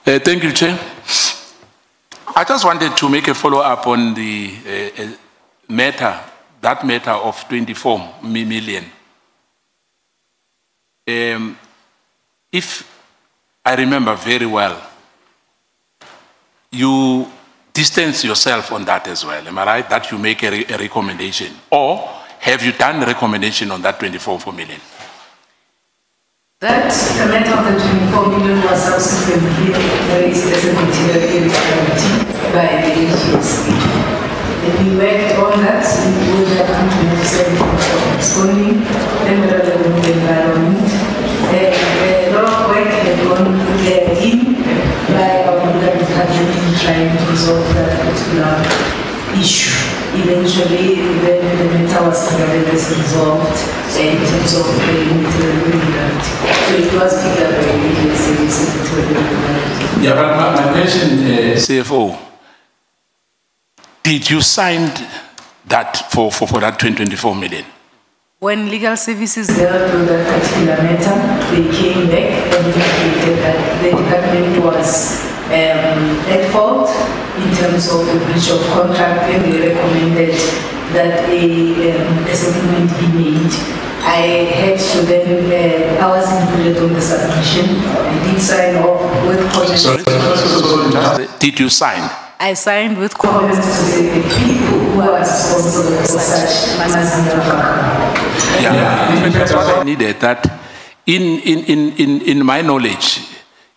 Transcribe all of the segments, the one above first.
Thank you, Chair. I just wanted to make a follow-up on the matter of 24 million. If I remember very well, you distance yourself on that as well, am I right? That you make a recommendation, or have you done a recommendation on that 24 million? That the matter of the 24 million was subsequently raised as a material irregularity by the agency. And we worked on that with the company of responding and the relevant environment. A lot of work had gone in by our legal department in trying to resolve that particular issue. Eventually, when the matter was nevertheless resolved in terms of material irregularity. So it was picked up by the agency material irregularity. Yeah, but my question, CFO, did you sign that for that 24 million? When legal services dealt with that particular matter, they came back and indicated that the department was at fault in terms of the breach of contract, and they recommended that a settlement be made. I had to then, I was included on the submission. I did sign off with comments. Sorry, did you sign? I signed with comments to say the people who are responsible for such must be Yeah, that's what I needed. That in my knowledge,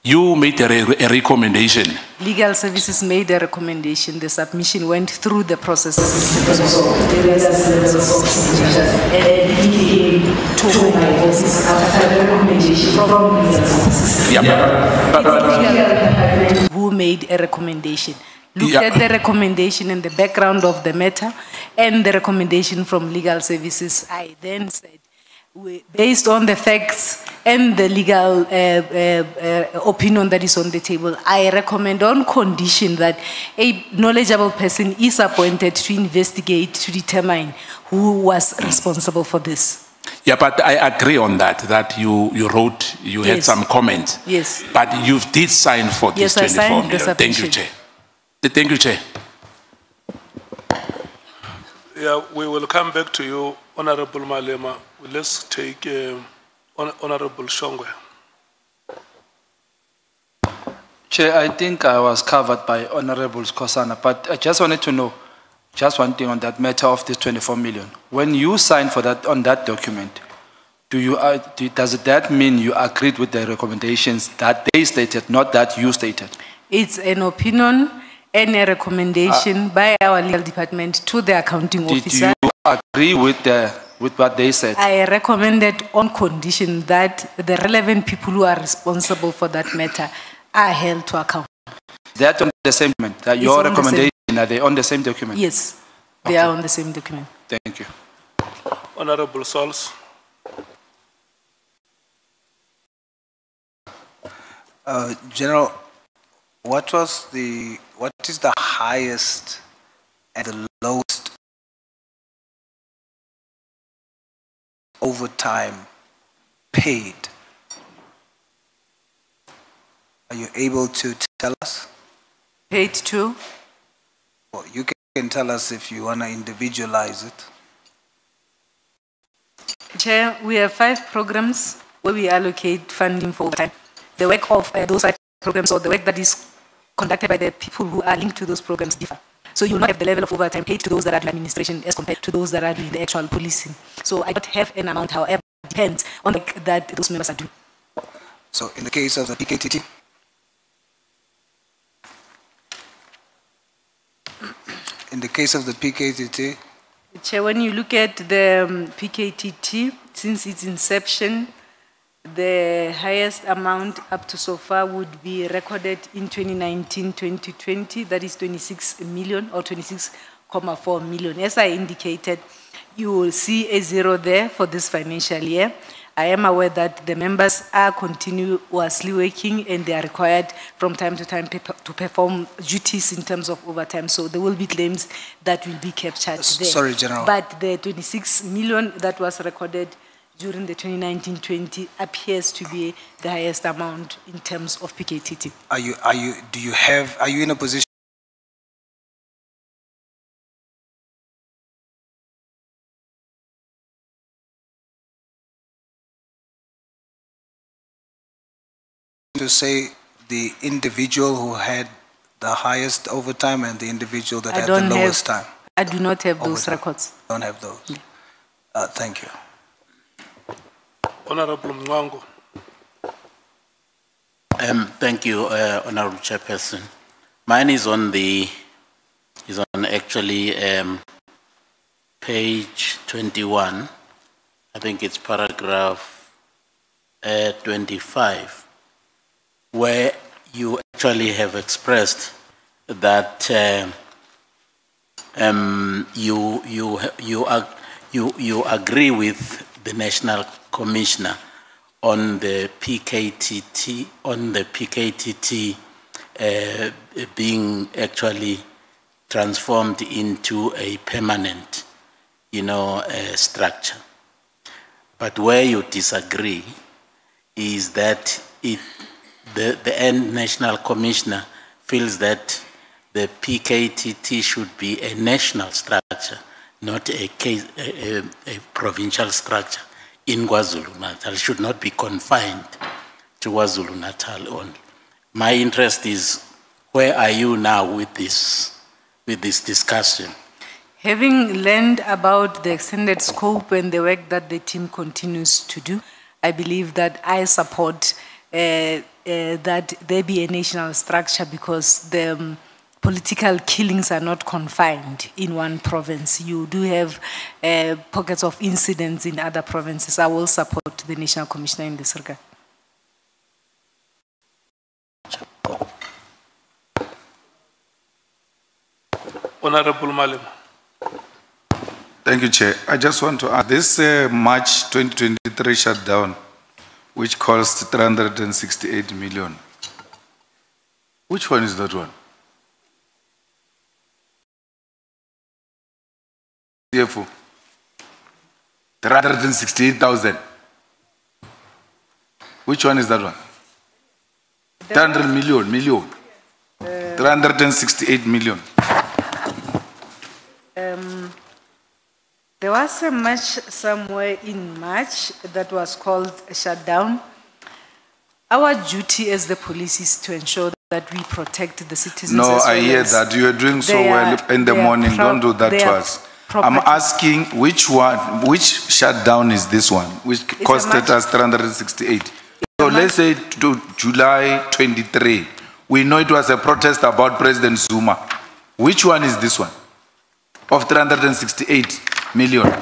you made a recommendation. Legal services made a recommendation. The submission went through the processes. And it came to my office after the recommendation from legal services. Yeah, who made a recommendation. Looked at the recommendation and the background of the matter and the recommendation from legal services. I then said, based on the facts and the legal opinion that is on the table, I recommend on condition that a knowledgeable person is appointed to investigate, to determine who was responsible for this. Yeah, but I agree on that you wrote, you had some comments. Yes. But you did sign for this 24 million. Thank you, Chair. Thank you, Chair. Yeah, we will come back to you, Honorable Malema. Let's take Honorable Shongwe. Chair, I think I was covered by Honorable Skosana, but I just wanted to know, just one thing on that matter of this 24 million. When you signed for that on that document, does that mean you agreed with the recommendations that they stated, not that you stated? It's an opinion and a recommendation by our legal department to the accounting officer. Did you agree with what they said? I recommended on condition that the relevant people who are responsible for that matter are held to account. That on the same document, that your recommendation, are they on the same document? Yes, they are on the same document. Thank you. Honorable Sols. General, what is the highest and the lowest overtime paid? Are you able to tell us? Paid to? Well, you can tell us if you want to individualize it. Chair, we have 5 programs where we allocate funding for overtime. The work of those 5 programs, or the work that is conducted by the people who are linked to those programs, differ. So you will not have the level of overtime paid to those that are doing administration as compared to those that are doing the actual policing. So I don't have an amount, however, it depends on the work that those members are doing. So in the case of the PKTT? In the case of the PKTT? Chair, when you look at the PKTT, since its inception, the highest amount up to so far would be recorded in 2019-2020, that is 26 million or 26.4 million. As I indicated, you will see a 0 there for this financial year. I am aware that the members are continuously working and they are required from time to time to perform duties in terms of overtime. So there will be claims that will be captured there. Sorry, General. But the 26 million that was recorded during the 2019-20 appears to be the highest amount in terms of PKTT. Are you in a position to say the individual who had the highest overtime and the individual that had the lowest time? I do not have those Overtime. records. Don't have those. Thank you. Honorable Mwango. Thank you, Honorable Chairperson. Mine is on actually page 21. I think it's paragraph 25, where you actually have expressed that you agree with the National Commissioner on the PKTT being actually transformed into a permanent, structure. But where you disagree is that the National Commissioner feels that the PKTT should be a national structure, not a provincial structure in KwaZulu-Natal. Should not be confined to KwaZulu-Natal only. My interest is, where are you now with this discussion? Having learned about the extended scope and the work that the team continues to do, I believe that I support that there be a national structure, because the political killings are not confined in one province. You do have pockets of incidents in other provinces. I will support the National Commissioner in this regard. Honorable Malema. Thank you, Chair. I just want to add this March 2023 shutdown, which cost 368 million. Which one is that one? CFO. 368,000. Which one is that one? 300 million. 368 million. There was a match somewhere in March that was called a shutdown. Our duty as the police is to ensure that we protect the citizens. No, as I well hear as that. You are doing so well in the morning. Don't do that to us. I'm asking which shutdown is this one, which costed us 368. So let's say to July 23. We know it was a protest about President Zuma. Which one is this one? Of 368 million.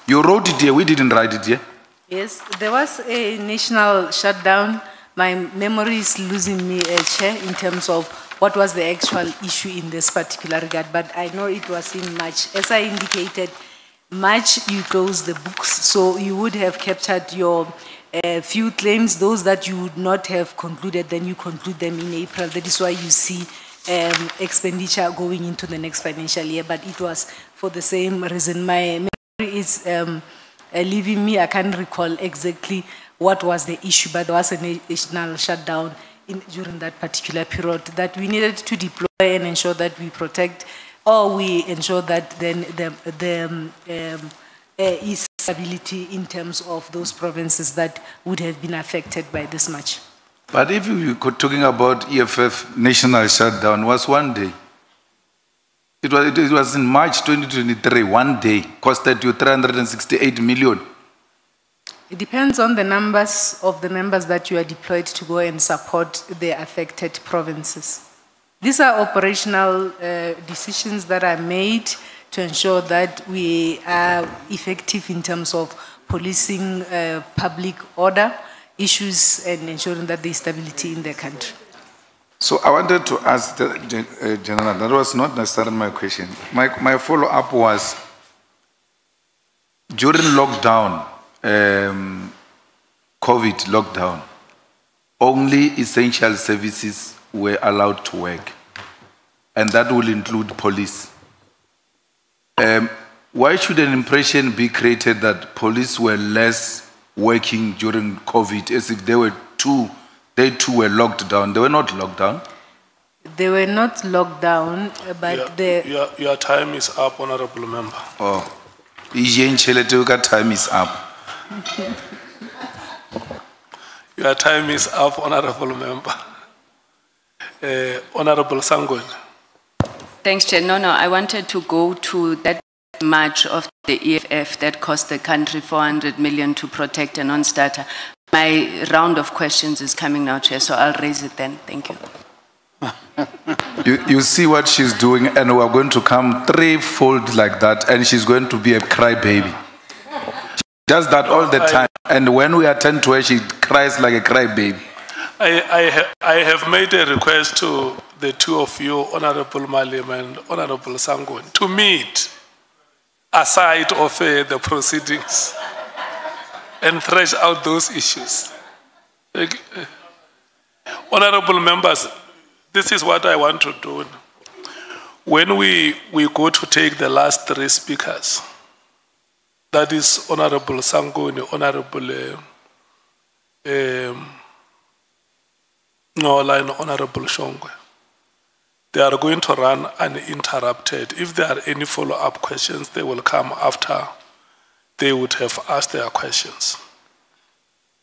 You wrote it here, we didn't write it here. Yes, there was a national shutdown. My memory is losing me, Chair, in terms of what was the actual issue in this particular regard, but I know it was in March. As I indicated, March you close the books, so you would have captured your few claims. Those that you would not have concluded, then you conclude them in April. That is why you see expenditure going into the next financial year, but it was for the same reason. My memory is leaving me. I can't recall exactly what was the issue, but there was a national shutdown during that particular period that we needed to deploy and ensure that we protect, or we ensure that then is stability in terms of those provinces that would have been affected by this much. But if you were talking about EFF national shutdown, was one day. It was in March 2023, one day, costed you 368 million. It depends on the numbers of the members that you are deployed to go and support the affected provinces. These are operational decisions that are made to ensure that we are effective in terms of policing public order issues and ensuring that there is stability in the country. So I wanted to ask the General, that was not necessarily my question. My follow-up was, during lockdown, COVID lockdown, only essential services were allowed to work, and that will include police. Why should an impression be created that police were less working during COVID as if they too were locked down. They were not locked down. They were not locked down, but your time is up, honorable member. Oh, time is up. Your time is up, honorable member. Honorable Sangon. Thanks, Chair. No, I wanted to go to that march of the EFF that cost the country 400 million to protect a non-starter. My round of questions is coming now, Chair, so I'll raise it then. Thank you. You see what she's doing, and we're going to come threefold like that, and she's going to be a crybaby. She does that all the time, and when we attend to her, she cries like a crybaby. I have made a request to the two of you, Honorable Malema and Honorable Sangon, to meet aside of the proceedings and thresh out those issues. Honorable members, this is what I want to do. When we go to take the last three speakers, that is Honorable Sangoni, Honorable Nola and Honorable Shongwe, they are going to run uninterrupted. If there are any follow-up questions, they will come after they would have asked their questions.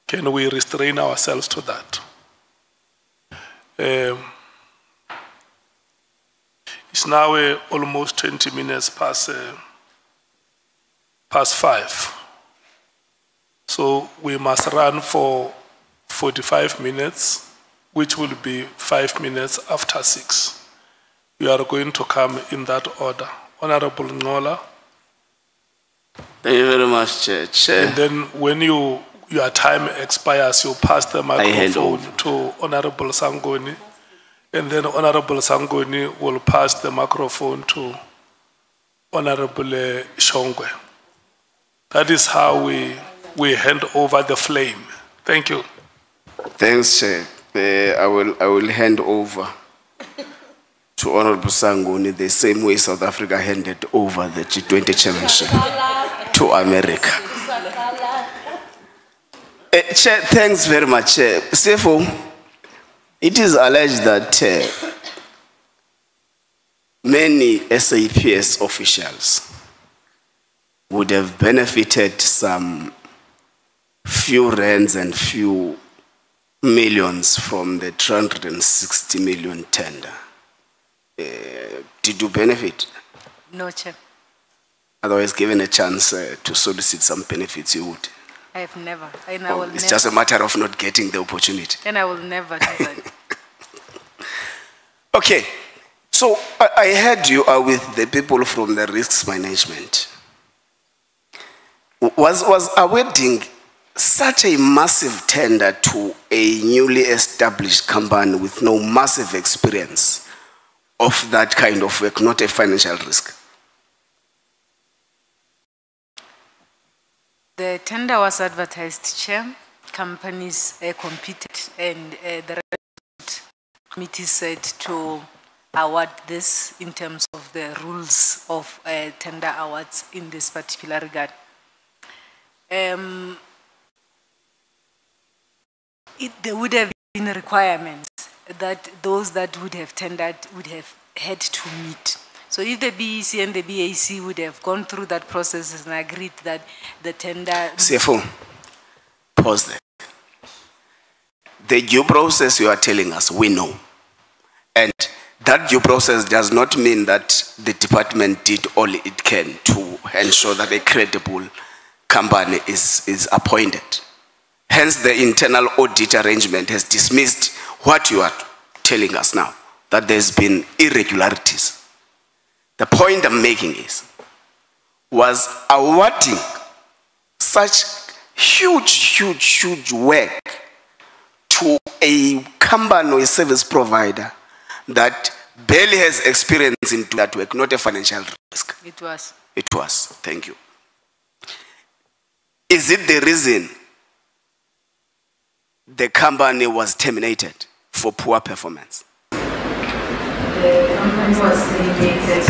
Can we restrain ourselves to that? It's now almost 20 minutes past 5. So we must run for 45 minutes, which will be 5 minutes after 6. We are going to come in that order. Honorable Ngola. Thank you very much, Chair. And then when your time expires, you pass the microphone to Honorable Sangoni. And then Honorable Sangoni will pass the microphone to Honorable Shongwe. That is how we hand over the flame. Thank you. Thanks, Chair. I will hand over to Honorable Sangoni the same way South Africa handed over the G20 chairmanship to America. Chair, thanks very much. CFO, it is alleged that many SAPS officials would have benefited some few rands and few millions from the 360 million tender. Did you benefit? No, Chair. Otherwise, given a chance to solicit some benefits, you would? I have never. And I will it's just a matter of not getting the opportunity. And I will never do that. Okay. So I heard you are with the people from the risks management. Was awarding such a massive tender to a newly established company with no massive experience of that kind of work not a financial risk? The tender was advertised, Chair. Companies competed, and the committee said to award this in terms of the rules of tender awards in this particular regard. There would have been requirements that those that would have tendered would have had to meet. So if the BEC and the BAC would have gone through that process and agreed that the tender... CFO, pause there. The due process you are telling us, we know. And that due process does not mean that the department did all it can to ensure that a credible company is appointed. Hence, the internal audit arrangement has dismissed what you are telling us now, that there's been irregularities. The point I'm making was awarding such huge work to a company or a service provider that barely has experience in that work, not a financial risk. It was. It was. Thank you. Is it the reason the company was terminated for poor performance? The company was terminated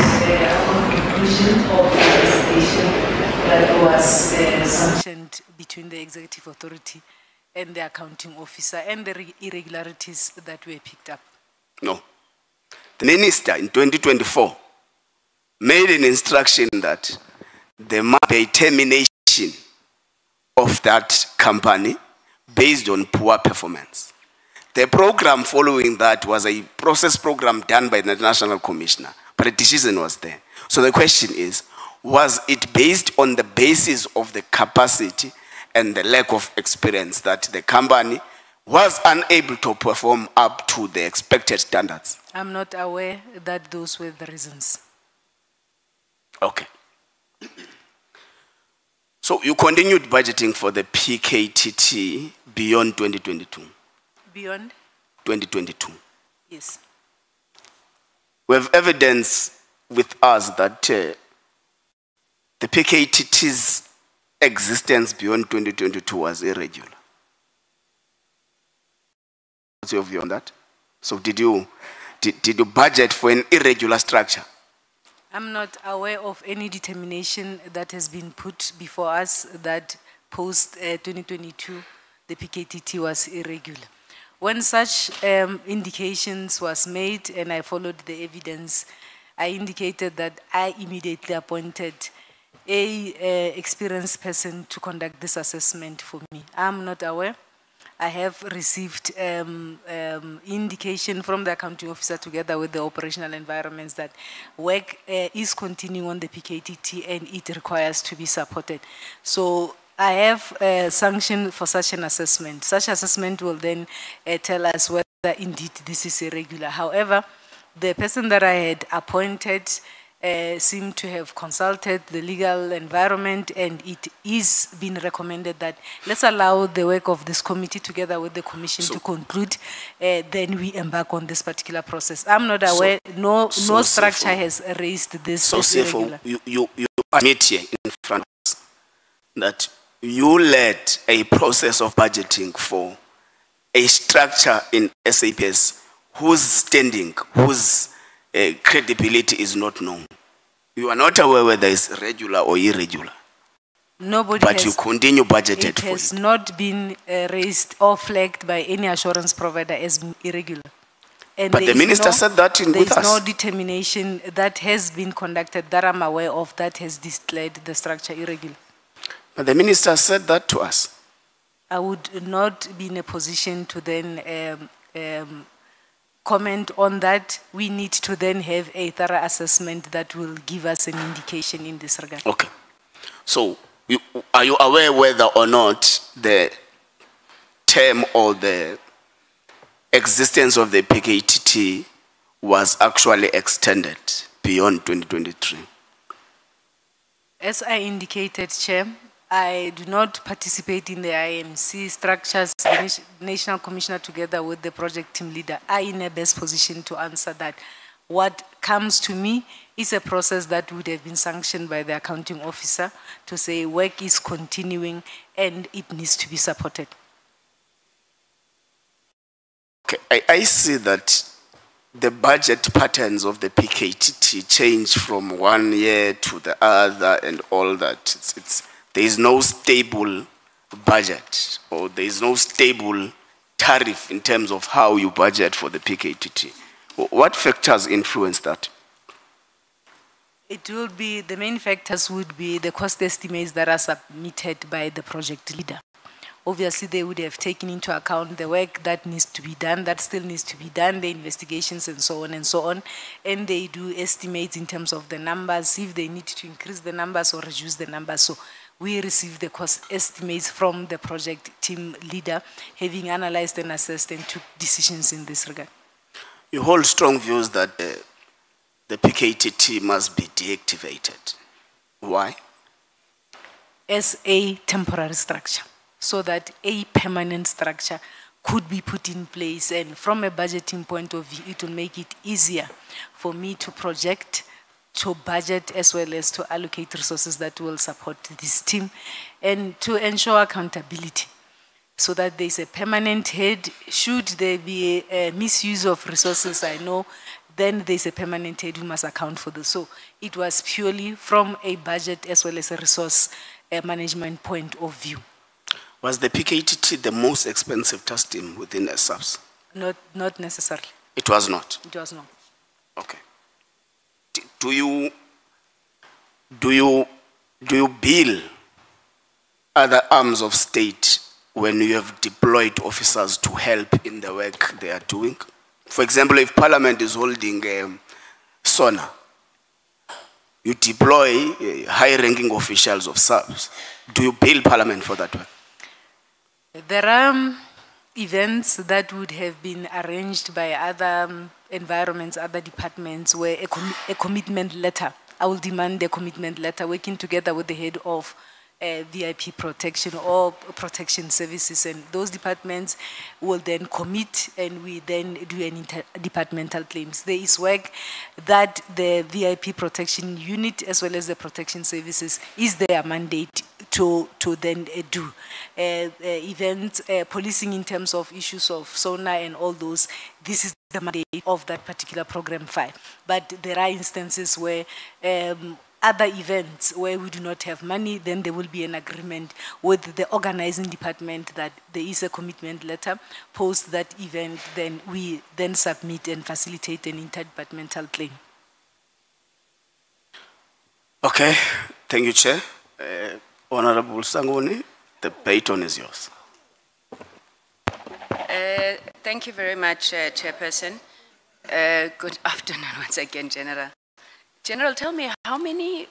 upon conclusion of the investigation by that was sanctioned between the executive authority and the accounting officer and the irregularities that were picked up? No. The minister in 2024 made an instruction that there must be a termination of that company based on poor performance. The program following that was a process program done by the National Commissioner, but a decision was there. So the question is, was it based on the basis of the capacity and the lack of experience that the company was unable to perform up to the expected standards? I'm not aware that those were the reasons. Okay. So you continued budgeting for the PKTT beyond 2022? Beyond? 2022. Yes. We have evidence with us that the PKTT's existence beyond 2022 was irregular. What's your view on that? So did you budget for an irregular structure? I'm not aware of any determination that has been put before us that post 2022 the PKTT was irregular. When such indications was made and I followed the evidence, I indicated that I immediately appointed a experienced person to conduct this assessment for me. I'm not aware. I have received indication from the accounting officer together with the operational environments that work is continuing on the PKTT and it requires to be supported. So I have sanctioned for such an assessment. Such assessment will then tell us whether indeed this is irregular. However, the person that I had appointed seemed to have consulted the legal environment, and it is being recommended that let's allow the work of this committee together with the commission to conclude, then we embark on this particular process. I'm not aware, no structure CFO has raised this. So CFO, you admit here in front of us that you led a process of budgeting for a structure in SAPS whose standing, whose credibility is not known. You are not aware whether it's regular or irregular. Nobody but you continue budgeted for it. It has not been raised or flagged by any assurance provider as irregular. And but the minister said that with us. There is no determination that has been conducted that I'm aware of that has declared the structure irregular. But the minister said that to us. I would not be in a position to then comment on that. We need to then have a thorough assessment that will give us an indication in this regard. Okay. So, are you aware whether or not the term or the existence of the PKTT was actually extended beyond 2023? As I indicated, Chair, I do not participate in the IMC structures. The National Commissioner together with the project team leader are in a best position to answer that. What comes to me is a process that would have been sanctioned by the accounting officer to say work is continuing and it needs to be supported. Okay, I see that the budget patterns of the PKTT change from one year to the other and all that. There is no stable budget or there is no stable tariff in terms of how you budget for the PKTT. What factors influence that? It will be, the main factors would be the cost estimates that are submitted by the project leader. Obviously, they would have taken into account the work that needs to be done, that still needs to be done, the investigations and so on and so on. And they do estimates in terms of the numbers, if they need to increase the numbers or reduce the numbers. So we receive the cost estimates from the project team leader, having analyzed and assessed and took decisions in this regard. You hold strong views that the PKTT must be deactivated. Why? As a temporary structure, so that a permanent structure could be put in place, and from a budgeting point of view, it will make it easier for me to project, to budget, as well as to allocate resources that will support this team, and to ensure accountability, so that there's a permanent head. Should there be a misuse of resources, I know then there's a permanent head who must account for this. So it was purely from a budget as well as a resource management point of view. Was the PKTT the most expensive task team within the SAPS? Not necessarily. It was not? It was not. Okay. Do you bill other arms of state when you have deployed officers to help in the work they are doing? For example, if Parliament is holding SONA, you deploy high-ranking officials of SAPS. Do you bill Parliament for that work? There are events that would have been arranged by other environments, other departments, where a commitment letter, I will demand a commitment letter working together with the head of VIP protection or protection services, and those departments will then commit, and we then do an interdepartmental claims. There is work that the VIP protection unit as well as the protection services is their mandate to then do. Events, policing in terms of issues of SONA and all those, this is the mandate of that particular program 5. But there are instances where other events where we do not have money, then there will be an agreement with the organizing department that there is a commitment letter. Post that event, then we then submit and facilitate an interdepartmental claim. Okay, thank you, Chair. Honorable Sangoni, the baton is yours. Thank you very much, Chairperson. Good afternoon once again, General. General, tell me, how many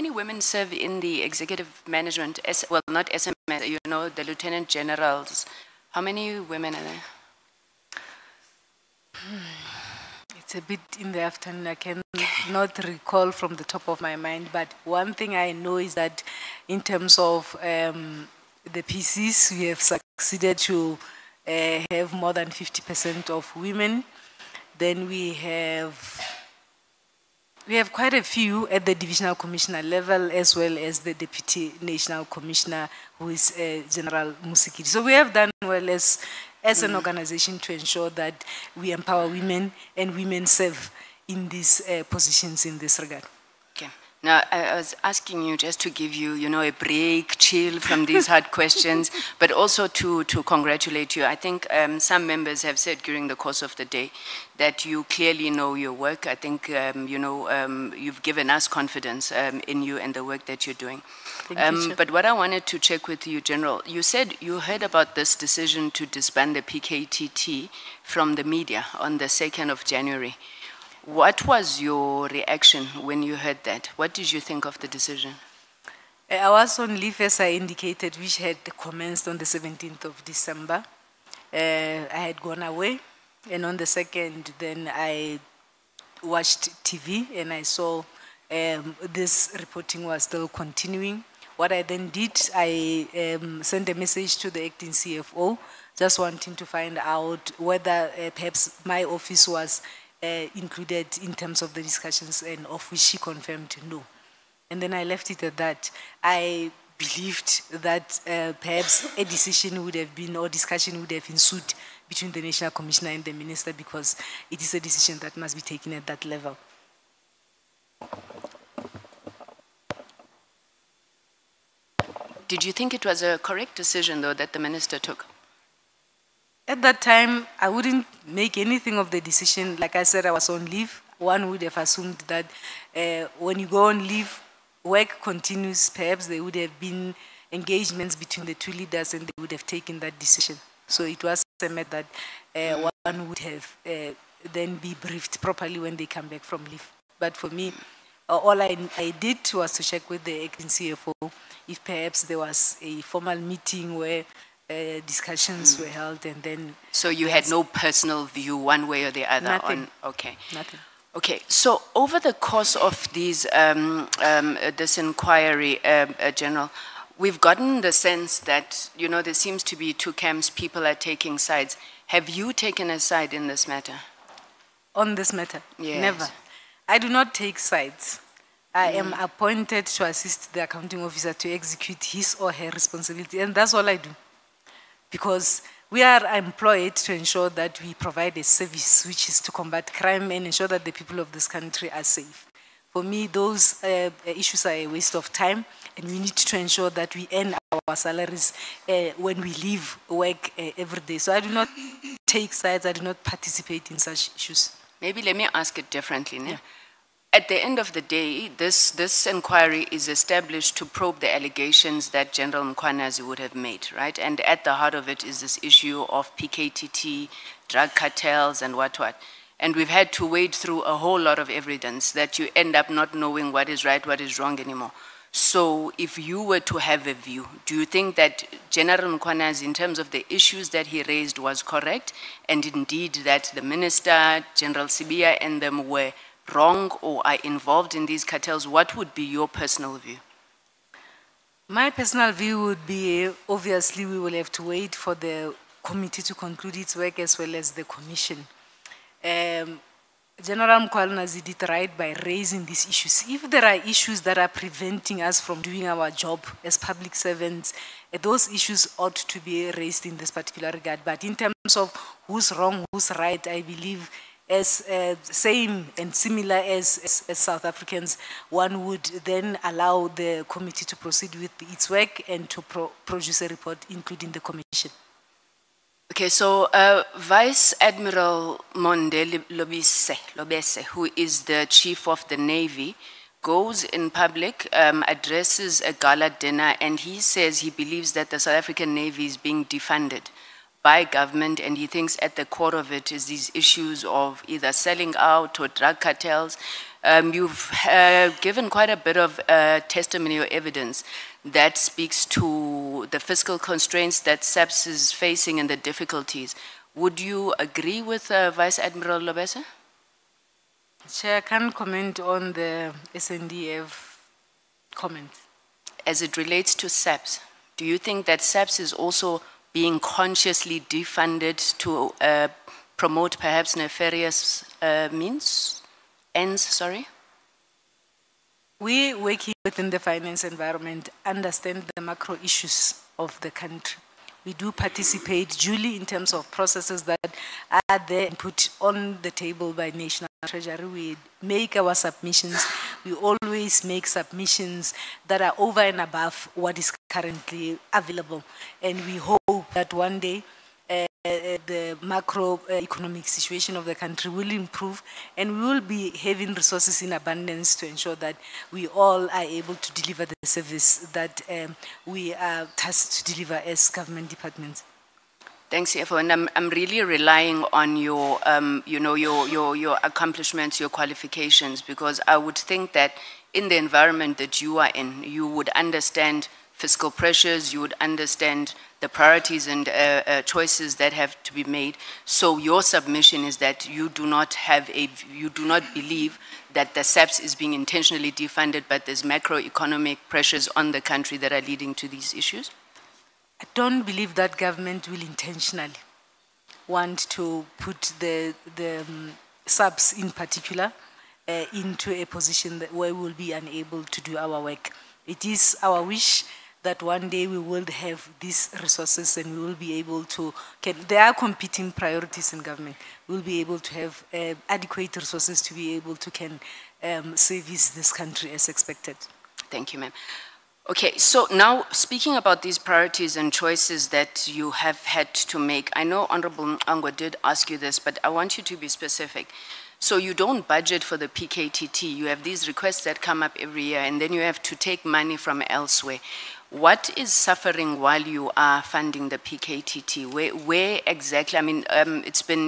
women serve in the executive management, well, not SMS, you know, the lieutenant generals? How many women are there? It's a bit in the afternoon. I cannot recall from the top of my mind, but one thing I know is that in terms of the PCs, we have succeeded to have more than 50% of women. Then we have quite a few at the divisional commissioner level, as well as the deputy national commissioner, who is General Musikiri. So we have done well as an organization to ensure that we empower women and women serve in these positions in this regard. Okay. Now, I was asking you just to give you, you know, a break, chill from these hard questions, but also to congratulate you. I think some members have said during the course of the day that you clearly know your work. I think, you know, you've given us confidence in you and the work that you're doing. Thank you, but what I wanted to check with you, General, you said you heard about this decision to disband the PKTT from the media on the 2nd of January. What was your reaction when you heard that? What did you think of the decision? I was on leave, as I indicated, which had commenced on the 17th of December. I had gone away, and on the 2nd, then I watched TV, and I saw this reporting was still continuing. What I then did, I sent a message to the acting CFO, just wanting to find out whether perhaps my office was included in terms of the discussions, and of which she confirmed no. And then I left it at that. I believed that perhaps a decision would have been, or discussion would have ensued between the National Commissioner and the Minister, because it is a decision that must be taken at that level. Did you think it was a correct decision, though, that the Minister took? At that time, I wouldn't make anything of the decision. Like I said, I was on leave. One would have assumed that when you go on leave, work continues. Perhaps there would have been engagements between the two leaders, and they would have taken that decision. So it was a matter that one would have then be briefed properly when they come back from leave. But for me, all I did was to check with the acting CFO if perhaps there was a formal meeting where discussions were held, and then... So you had no personal view one way or the other? Nothing. Okay. Nothing. Okay, so over the course of these, this inquiry, General, we've gotten the sense that, you know, there seems to be two camps, people are taking sides. Have you taken a side in this matter? On this matter? Yes. Never. I do not take sides. I am appointed to assist the accounting officer to execute his or her responsibility, and that's all I do. Because We are employed to ensure that we provide a service which is to combat crime and ensure that the people of this country are safe. For me, those issues are a waste of time, and we need to ensure that we earn our salaries when we leave work every day. So I do not take sides, I do not participate in such issues. Maybe let me ask it differently. Yeah. At the end of the day, this inquiry is established to probe the allegations that General Mkhwanazi would have made, right? And at the heart of it is this issue of PKTT, drug cartels, and what. And we've had to wade through a whole lot of evidence that you end up not knowing what is right, what is wrong anymore. So if you were to have a view, do you think that General Mkhwanazi, in terms of the issues that he raised, was correct? And indeed that the minister, General Sibia, and them were wrong or are involved in these cartels? What would be your personal view? My personal view would be, obviously, we will have to wait for the committee to conclude its work as well as the commission. General Mkhwanazi did right by raising these issues. If there are issues that are preventing us from doing our job as public servants, those issues ought to be raised in this particular regard. But in terms of who's wrong, who's right, I believe as same and similar as South Africans, one would then allow the committee to proceed with its work and to produce a report, including the commission. Okay, so Vice Admiral Monde Lobese, who is the Chief of the Navy, goes in public, addresses a gala dinner, and he says he believes that the South African Navy is being defunded by government, and he thinks at the core of it is these issues of either selling out or drug cartels. You've given quite a bit of testimony or evidence that speaks to the fiscal constraints that SAPS is facing and the difficulties. Would you agree with Vice Admiral Lobese? Chair, I can't comment on the SNDF comment. As it relates to SAPS, do you think that SAPS is also being consciously defunded to promote perhaps nefarious ends? We working within the finance environment understand the macro issues of the country. We do participate duly in terms of processes that are there and put on the table by National Treasury. We make our submissions. We always make submissions that are over and above what is currently available. And we hope that one day the macroeconomic situation of the country will improve, and we will be having resources in abundance to ensure that we all are able to deliver the service that we are tasked to deliver as government departments. Thanks, CFO. And I'm really relying on your, your accomplishments, your qualifications, because I would think that in the environment that you are in, you would understand fiscal pressures, you would understand the priorities and choices that have to be made. So your submission is that you do not believe that the SAPS is being intentionally defunded, but there's macroeconomic pressures on the country that are leading to these issues? I don't believe that government will intentionally want to put the SAPS in particular into a position that where we will be unable to do our work. It is our wish that one day we will have these resources and we will be able to, there are competing priorities in government. We'll be able to have adequate resources to be able to service this country as expected. Thank you, ma'am. Okay, so now speaking about these priorities and choices that you have had to make, I know Honorable Angwa did ask you this, but I want you to be specific. So you don't budget for the PKTT. You have these requests that come up every year, and then you have to take money from elsewhere. What is suffering while you are funding the PKTT? Where exactly? I mean,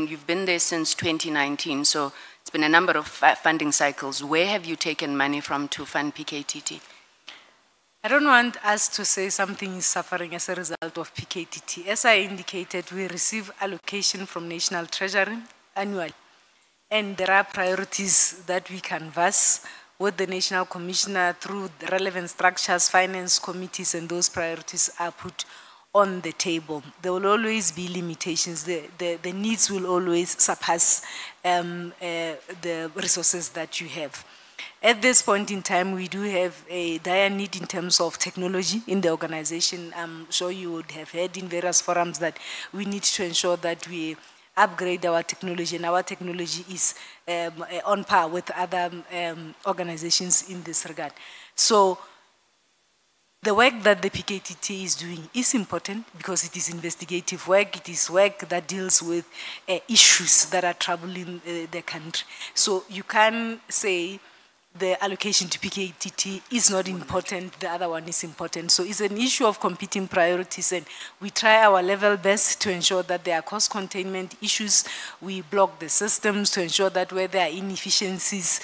you've been there since 2019, so it's been a number of funding cycles. Where have you taken money from to fund PKTT? I don't want us to say something is suffering as a result of PKTT. As I indicated, we receive allocation from National Treasury annually. And there are priorities that we canvass with the National Commissioner through the relevant structures, finance committees, and those priorities are put on the table. There will always be limitations. The needs will always surpass the resources that you have. At this point in time, we do have a dire need in terms of technology in the organization. I'm sure you would have heard in various forums that we need to ensure that we upgrade our technology, and our technology is on par with other organizations in this regard. So the work that the PKTT is doing is important because it is investigative work. It is work that deals with issues that are troubling the country. So you can say the allocation to PKTT is not important, the other one is important. So it's an issue of competing priorities, and we try our level best to ensure that there are cost containment issues. We block the systems to ensure that where there are inefficiencies,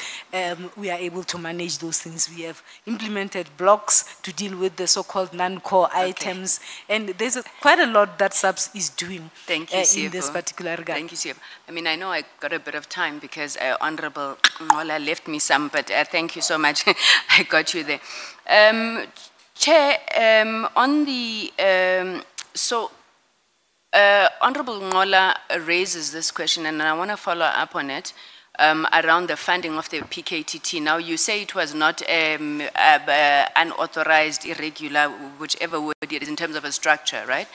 we are able to manage those things. We have implemented blocks to deal with the so-called non-core items, and there's quite a lot that SAPS is doing in this particular regard. Thank you, CFO. I mean, I know I got a bit of time because Honorable Ngola left me some, but thank you so much. I got you there. Chair, on the, Honorable Ngola raises this question, and I want to follow up on it around the funding of the PKTT. Now, you say it was not unauthorized, irregular, whichever word it is in terms of a structure, right?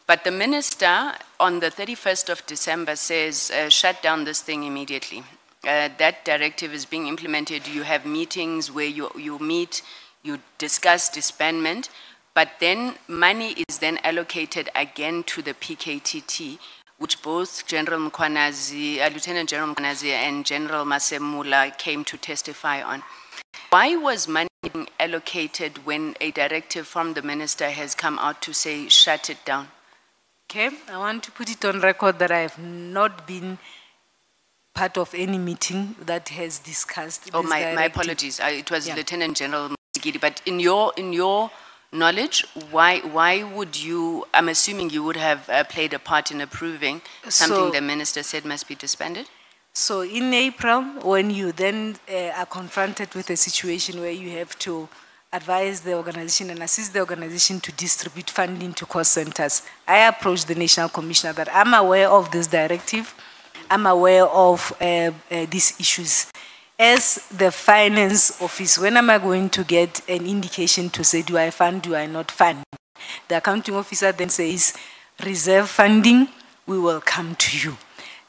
But the minister on the 31st of December says, shut down this thing immediately. That directive is being implemented. You have meetings where you meet, you discuss disbandment, but then money is then allocated again to the PKTT, which both General Mkhwanazi, Lieutenant General Mkhwanazi and General Masemula came to testify on. Why was money being allocated when a directive from the minister has come out to say, shut it down? Okay, I want to put it on record that I have not been part of any meeting that has discussed this my apologies. It was Lieutenant General Mkhwanazi, but in your knowledge, why would you, I'm assuming you would have played a part in approving something the minister said must be disbanded? So in April, when you then are confronted with a situation where you have to advise the organization and assist the organization to distribute funding to cost centers, I approached the National Commissioner that I'm aware of this directive, I'm aware of these issues. As the finance office, when am I going to get an indication to say, do I fund, do I not fund? The accounting officer then says, reserve funding, we will come to you.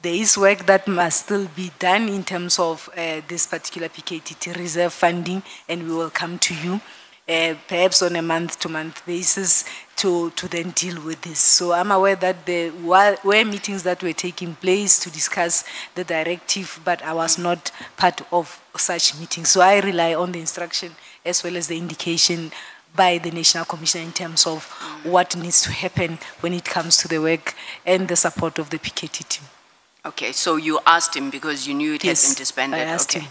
There is work that must still be done in terms of this particular PKTT reserve funding, and we will come to you, perhaps on a month-to-month basis, to then deal with this. So I'm aware that there were meetings that were taking place to discuss the directive, but I was not part of such meetings. So I rely on the instruction as well as the indication by the National Commissioner in terms of what needs to happen when it comes to the work and the support of the PKTT. Okay, so you asked him because you knew it had been disbanded. I asked him.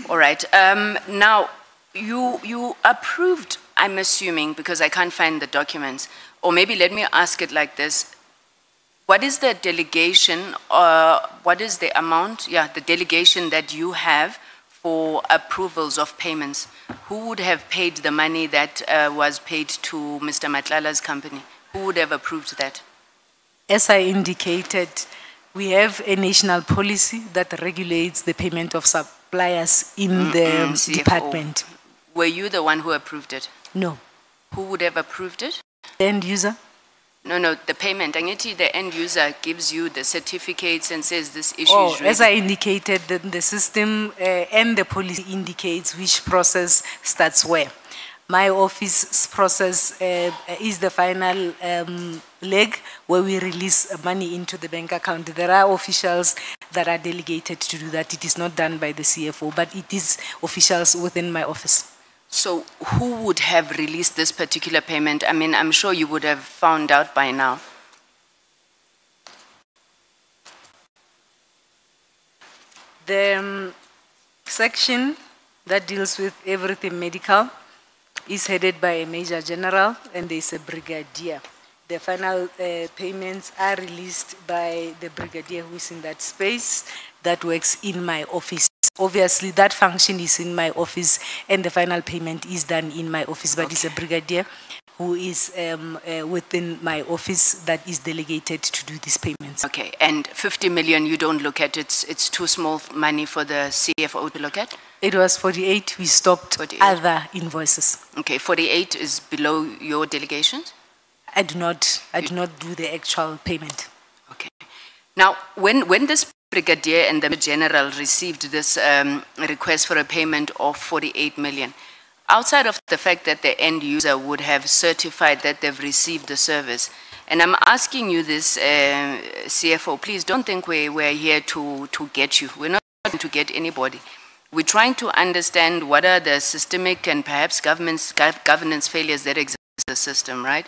All right. Now, you approved, I'm assuming, because I can't find the documents, or maybe let me ask it like this. What is the delegation, what is the amount, the delegation that you have for approvals of payments? Who would have paid the money that was paid to Mr. Matlala's company? Who would have approved that? As I indicated, we have a national policy that regulates the payment of suppliers in the CFO. department. Were you the one who approved it? No. Who would have approved it? The end user. No, the payment. The end user gives you the certificates and says this issue is ready. As I indicated, the system and the policy indicates which process starts where. My office's process is the final leg where we release money into the bank account. There are officials that are delegated to do that. It is not done by the CFO, but it is officials within my office. So who would have released this particular payment? I mean, I'm sure you would have found out by now. The section that deals with everything medical is headed by a Major General and there's a Brigadier. The final payments are released by the Brigadier who is in that space that works in my office. Obviously, that function is in my office and the final payment is done in my office, but it's a Brigadier who is within my office that is delegated to do these payments. Okay, and 50 million, you don't look at it, it's too small money for the CFO to look at? It was 48, we stopped 48. other invoices. Okay, 48 is below your delegations? I do not do the actual payment. Okay. Now, when this brigadier and the general received this request for a payment of 48 million, outside of the fact that the end user would have certified that they've received the service, and I'm asking you this, CFO, please don't think we're here to get you. We're not trying to get anybody. We're trying to understand what are the systemic and perhaps governance failures that exist in the system, right?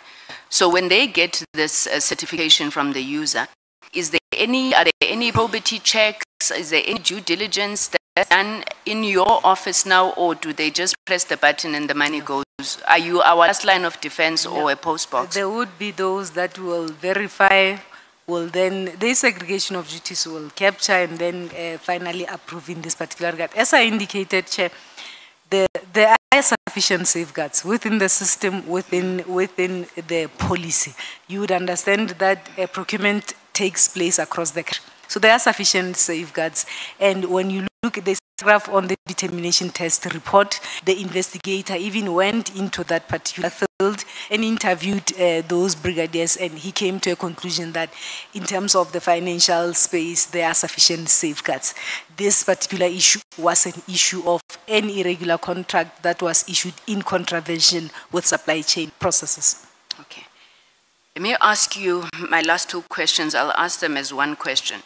So when they get this certification from the user, are there any probity checks? Is there any due diligence that's done in your office now, or do they just press the button and the money goes? Are you our last line of defense or a post box? There would be those that will verify, will then, the segregation of duties will capture and then finally approve in this particular regard. As I indicated, Chair, there are sufficient safeguards within the system, within the policy. You would understand that procurement takes place across the country. So there are sufficient safeguards. And when you look at this graph on the determination test report, the investigator even went into that particular field and interviewed those brigadiers, and he came to a conclusion that in terms of the financial space, there are sufficient safeguards. This particular issue was an issue of an irregular contract that was issued in contravention with supply chain processes. Okay. Let me ask you my last two questions. I'll ask them as one question.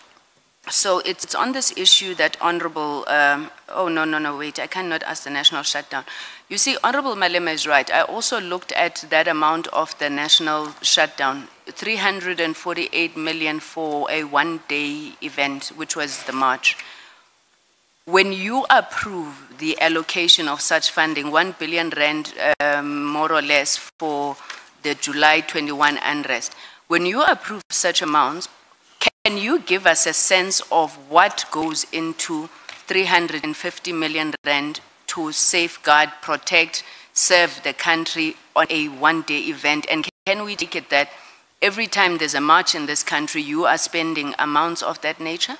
So it's on this issue that Honorable, wait, I cannot ask the national shutdown. You see, Honorable Malema is right. I also looked at that amount of the national shutdown, 348 million for a one-day event, which was the march. When you approve the allocation of such funding, 1 billion rand more or less for the July 21 unrest, when you approve such amounts, can you give us a sense of what goes into 350 million rand to safeguard, protect, serve the country on a one-day event? And can we take it that every time there's a march in this country, you are spending amounts of that nature?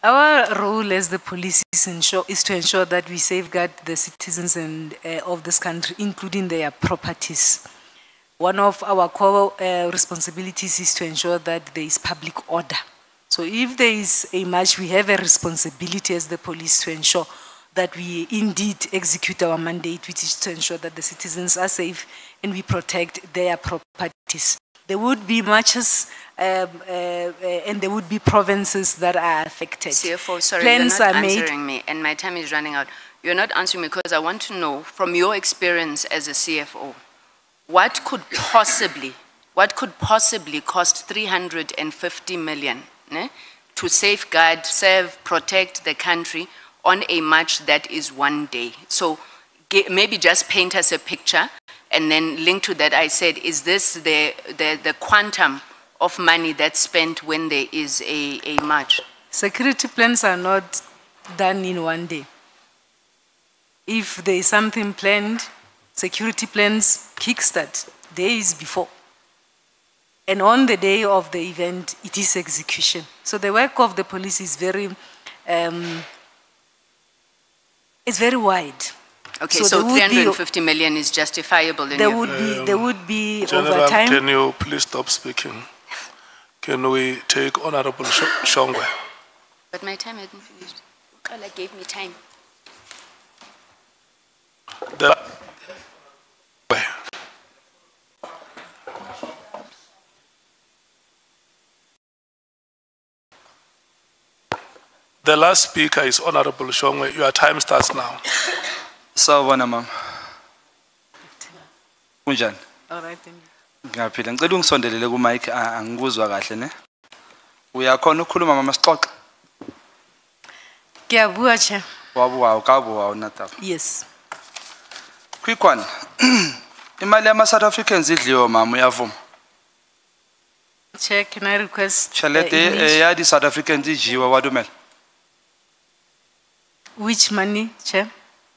Our role as the police is to ensure that we safeguard the citizens of this country, including their properties. One of our core responsibilities is to ensure that there is public order. So if there is a march, we have a responsibility as the police to ensure that we indeed execute our mandate, which is to ensure that the citizens are safe and we protect their properties. There would be marches and there would be provinces that are affected. CFO, sorry, Plans you're not are answering me, and my time is running out. You're not answering me because I want to know, from your experience as a CFO, what could possibly cost 350 million to safeguard, serve, protect the country on a march that is one day? So maybe just paint us a picture, and then link to that. I said, is this the quantum of money that's spent when there is a march? Security plans are not done in one day. If there is something planned, security plans kickstart days before. And on the day of the event, it is execution. So the work of the police is very wide. Okay, so 350 million is justifiable in there would be General, overtime. Can you please stop speaking? Can we take Honorable Shongwe? But my time hasn't finished. Ukala gave me time. The last speaker is Honorable Shongwe. Your time starts now. Sawubona mama. Kunjani? All right, thank you. Ngiyaphila. Ngicela ungisondelele ku mic angikuzwa kahle ne. Uyakhona ukukhuluma mama sixoxe? Ngiyabua Chair. Wabuwa ukabuwa unataba. Yes. Quick one. Imali yama South Africans idliwe mama uyavuma? Chair, can I request Chalete ya di South Africans idliwe wadumela. Which money, Chair?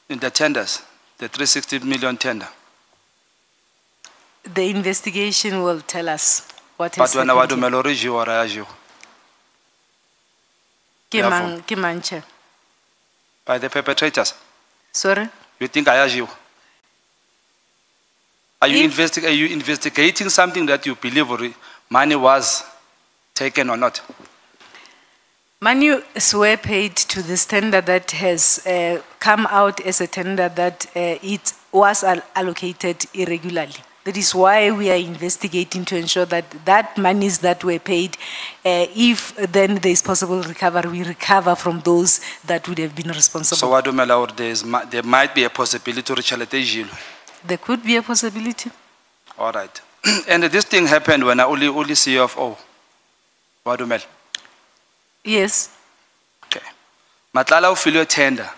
In the tenders, the 360 million tender. The investigation will tell us what has happened. But when wadumela oriji or ayajiwe? Ke mang, Chair? By the perpetrators? Sorry? You think I asked you? Are you investigating something that you believe money was taken or not? Money were paid to this tender that has come out as a tender that it was allocated irregularly. That is why we are investigating to ensure that that monies that were paid, if then there is possible recovery, we recover from those that would have been responsible. So what do you mean, there might be a possibility to reach? There could be a possibility. All right. And this thing happened when I only CFO. What do you mean? Yes. Okay. Matlala ufile tender.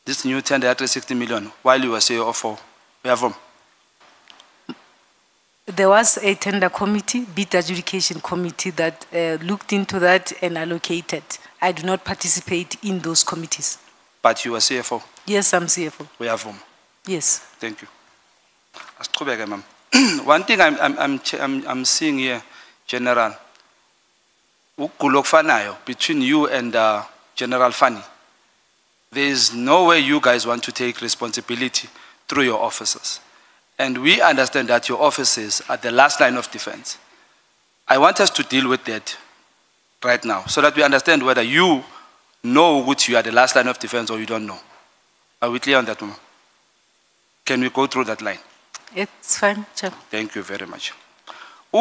This new tender at 360 million while you were CFO. Where from? There was a tender committee, bid adjudication committee that looked into that and allocated. I do not participate in those committees. But you are CFO? Yes, I'm CFO. Where from? Yes. Thank you. One thing I'm seeing here, General, between you and General Fanny, there is no way you guys want to take responsibility through your officers. And we understand that your offices are the last line of defense. I want us to deal with that right now so that we understand whether you know which you are the last line of defense or you don't know. Are we clear on that, Mama? Can we go through that line? It's fine, Chair. Thank you very much.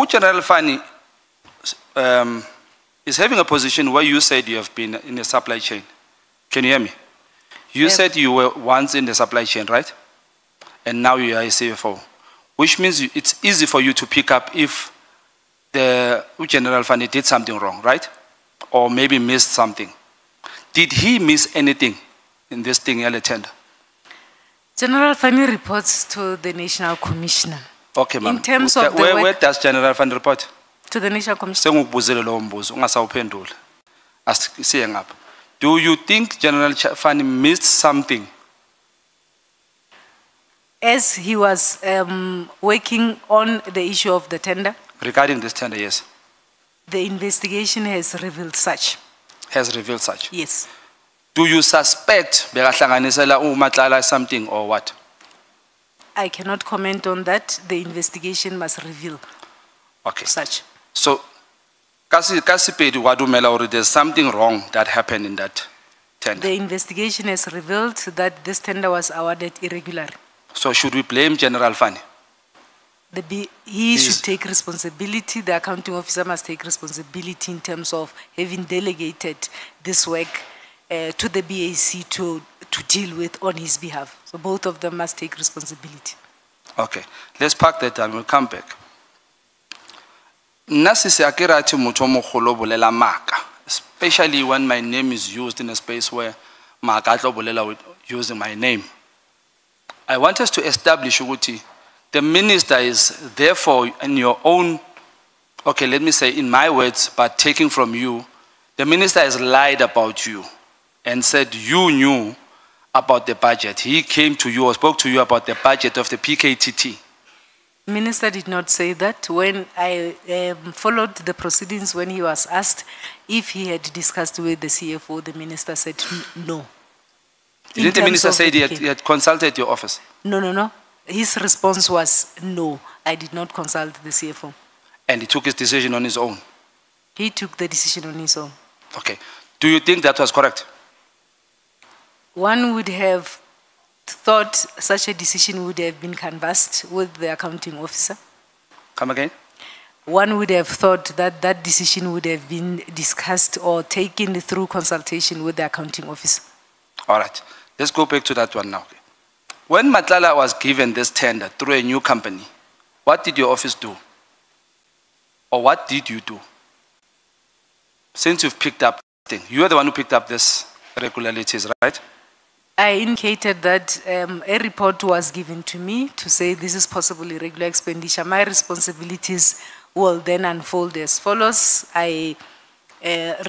General Fanny is having a position where you said you have been in the supply chain. Can you hear me? You said you were once in the supply chain, right? And now you are a CFO, which means it's easy for you to pick up if the General Fanny did something wrong, right? Or maybe missed something. Did he miss anything in this thing, tender? General Fanny reports to the National Commissioner. Okay, ma'am. In terms of where does General Fanny report? To the National Commissioner. Do you think General Fanny missed something? As he was working on the issue of the tender? Regarding this tender, yes. The investigation has revealed such. Has revealed such? Yes. Do you suspect something or what? I cannot comment on that. The investigation must reveal such. So, there's something wrong that happened in that tender. The investigation has revealed that this tender was awarded irregularly. So should we blame General Fanny? He should take responsibility. The accounting officer must take responsibility in terms of having delegated this work to the BAC to deal with on his behalf. So both of them must take responsibility. Okay, let's park that and we'll come back. Especially when my name is used in a space where using my name. I want us to establish the minister is therefore in your own, okay, let me say in my words, but taking from you, the minister has lied about you and said you knew about the budget. He came to you or spoke to you about the budget of the PKTT. The minister did not say that. When I followed the proceedings, when he was asked if he had discussed with the CFO, the minister said no. Didn't the minister say he had consulted your office? No. His response was no, I did not consult the CFO. And he took his decision on his own? He took the decision on his own. Okay. Do you think that was correct? One would have thought such a decision would have been canvassed with the accounting officer. Come again? One would have thought that that decision would have been discussed or taken through consultation with the accounting officer. All right. Let's go back to that one now. When Matlala was given this tender through a new company, what did your office do? Or what did you do? Since you've picked up the thing, you are the one who picked up this irregularities, right? I indicated that a report was given to me to say this is possible irregular expenditure. My responsibilities will then unfold as follows. I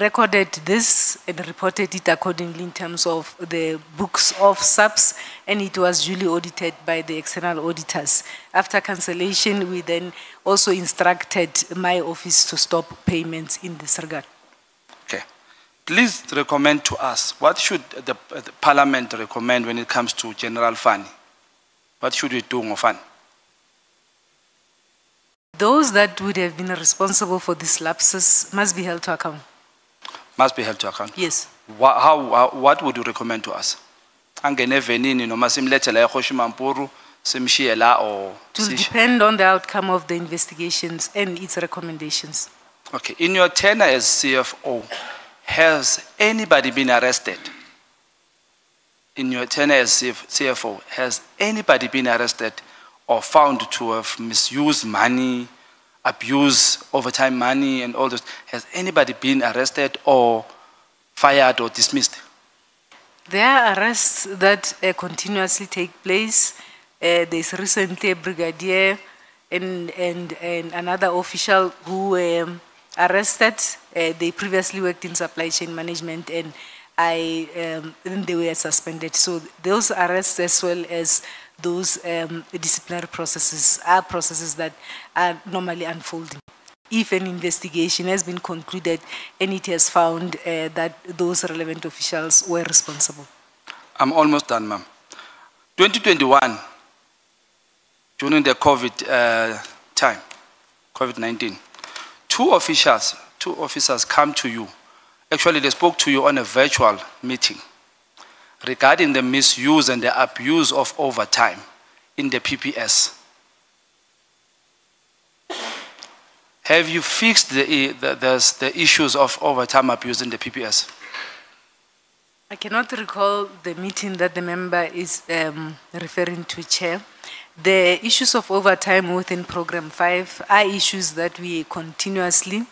recorded this and reported it accordingly in terms of the books of subs, and it was duly audited by the external auditors. After cancellation, we then also instructed my office to stop payments in this regard. Okay. please recommend to us, what should the Parliament recommend when it comes to general fund? What should we do on fund? Those that would have been responsible for these lapses must be held to account. Must be held to account? Yes. What would you recommend to us? Angene venini noma simlethela eKhoshimampuru simshiye la or it will depend on the outcome of the investigations and its recommendations. Okay, in your tenure as CFO, has anybody been arrested? In your tenure as CFO, has anybody been arrested or found to have misused money, abused overtime money and all those? Has anybody been arrested or fired or dismissed? There are arrests that continuously take place. There's recently a brigadier and another official who were arrested. They previously worked in supply chain management and then they were suspended. So those arrests as well as those disciplinary processes are processes that are normally unfolding. If an investigation has been concluded and it has found that those relevant officials were responsible. I'm almost done, ma'am. 2021, during the COVID time, COVID-19, two officers come to you. Actually, they spoke to you on a virtual meeting regarding the misuse and the abuse of overtime in the PPS. Have you fixed the issues of overtime abuse in the PPS? I cannot recall the meeting that the member is referring to, Chair. The issues of overtime within Program 5 are issues that we continuously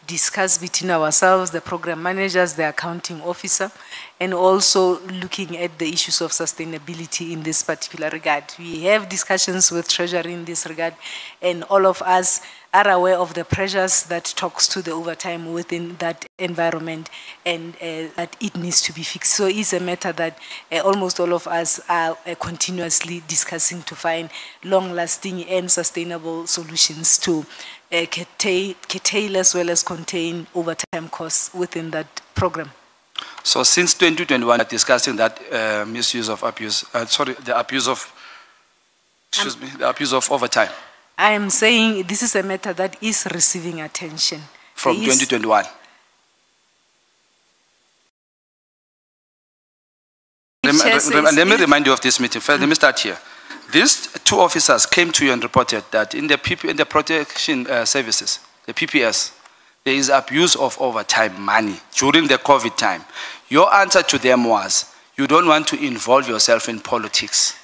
discuss between ourselves, the program managers, the accounting officer, and also looking at the issues of sustainability in this particular regard. We have discussions with Treasury in this regard, and all of us are aware of the pressures that talks to the overtime within that environment and that it needs to be fixed. So it's a matter that almost all of us are continuously discussing to find long-lasting and sustainable solutions to curtail as well as contain overtime costs within that program. So since 2021, discussing that misuse of abuse, the abuse of, the abuse of overtime. I am saying this is a matter that is receiving attention. From 2021. Let me remind you of this meeting. First, let me start here. These two officers came to you and reported that in the protection services, the PPS, there is abuse of overtime money during the COVID time. Your answer to them was, you don't want to involve yourself in politics.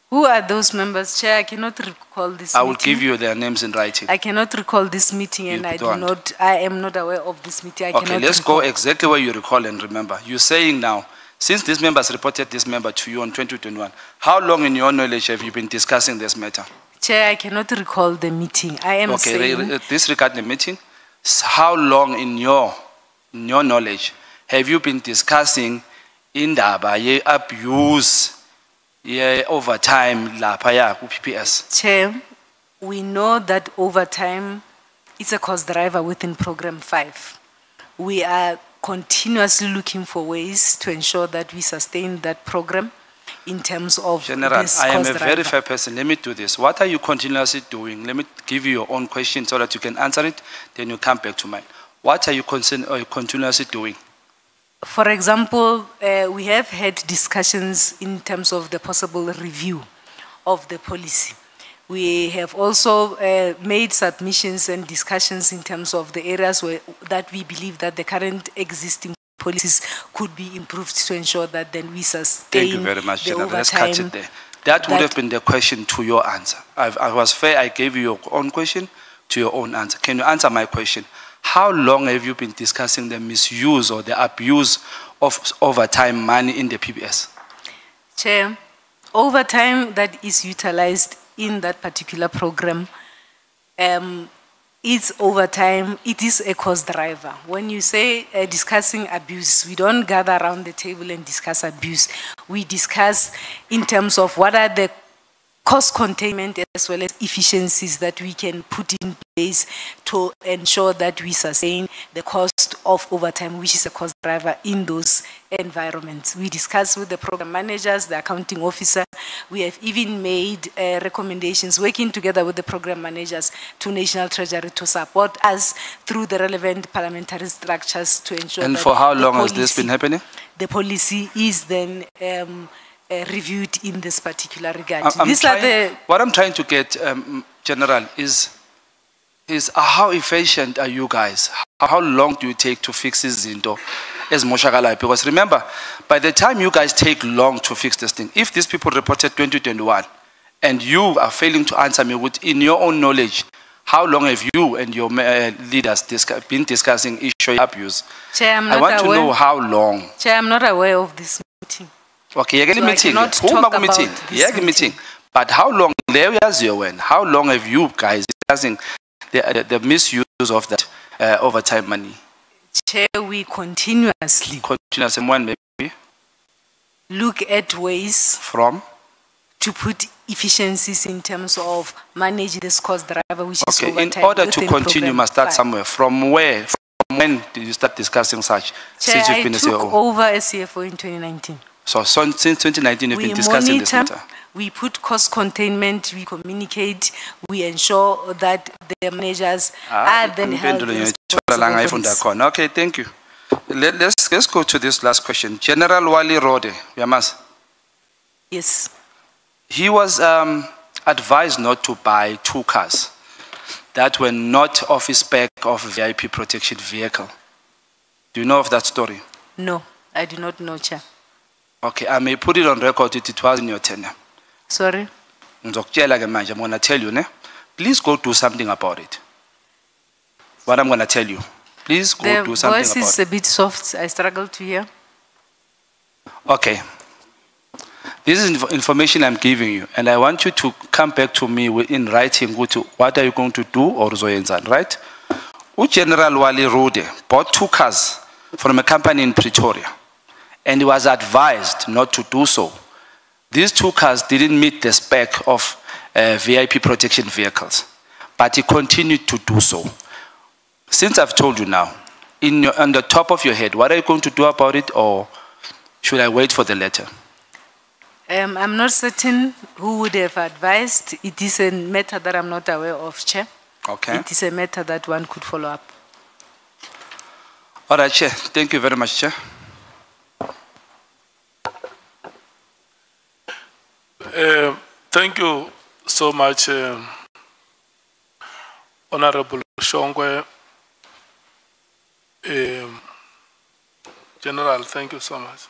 Who are those members, Chair? I cannot recall this meeting. I will give you their names in writing. I cannot recall this meeting and I am not aware of this meeting. Okay, let's go exactly where you recall and remember. You're saying now, since these members reported this member to you on 2021, how long in your knowledge have you been discussing this matter? Chair, I cannot recall the meeting. I am saying... Disregard the meeting. How long in your knowledge have you been discussing indaba ye abuse ye overtime lapha ya ku PPS? Chair, we know that overtime is a cost driver within Program 5. We are continuously looking for ways to ensure that we sustain that program in terms of General, this I am cost a driver. very fair person. Let me do this. What are you continuously doing? Let me give you your own question so that you can answer it, then you come back to mine. What are you continuously doing? For example, we have had discussions in terms of the possible review of the policy. We have also made submissions and discussions in terms of the areas that we believe that the current existing policies could be improved to ensure that then we sustain. Thank you very much, General. Let's cut it there. That would have been the question to your answer. I was fair. I gave you your own question to your own answer. Can you answer my question? How long have you been discussing the misuse or the abuse of overtime money in the PBS? Chair, overtime that is utilized in that particular program, it's overtime, it is a cost driver. When you say discussing abuse, we don't gather around the table and discuss abuse. We discuss in terms of what are the cost containment as well as efficiencies that we can put in place to ensure that we sustain the cost of overtime, which is a cost driver in those environments. We discussed with the program managers, the accounting officer. We have even made recommendations, working together with the program managers to National Treasury to support us through the relevant parliamentary structures to ensure And that for how long policy, has this been happening? The policy is then reviewed in this particular regard. What I'm trying to get, General, is how efficient are you guys? How long do you take to fix this zinto as moshakalayo? Because remember, by the time you guys take long to fix this thing, if these people reported 2021 and you are failing to answer me in your own knowledge, how long have you and your leaders been discussing issue abuse? Chair, I want to know how long. Chair, I'm not aware of this meeting. Okay, so meeting. I cannot talk about this meeting. But how long? How long have you guys discussing the misuse of that overtime money? Chair, we continuously maybe look at ways to put efficiencies in terms of manage this cost driver, which is overtime. In order to continue, you must start somewhere. From where? From when did you start discussing such? Chair, I took over as CFO in 2019. So since 2019, you've been discussing this matter. We put cost containment, we communicate, we ensure that the managers are then held responsible. Okay, thank you. Let's go to this last question. General Wali Rode, Yamas. Yes. He was advised not to buy 2 cars that were not office spec of VIP protection vehicle. Do you know of that story? No, I do not know, Chair. Okay, I may put it on record that it was in your tenure. Sorry? I'm going to tell you, please go do something about it. What I'm going to tell you, please go do something about it. The voice is a bit soft, I struggle to hear. Okay. This is information I'm giving you, and I want you to come back to me in writing what are you going to do or zoyenzan, right? General Wali Rode bought 2 cars from a company in Pretoria, and he was advised not to do so. These 2 cars didn't meet the spec of VIP protection vehicles, but he continued to do so. Since I've told you now, on the top of your head, what are you going to do about it, or should I wait for the letter? I'm not certain who would have advised. It is a matter that I'm not aware of, Chair. Okay. It is a matter that one could follow up. All right, Chair. Thank you very much, Chair. Thank you so much, Honorable Shongwe. General, thank you so much.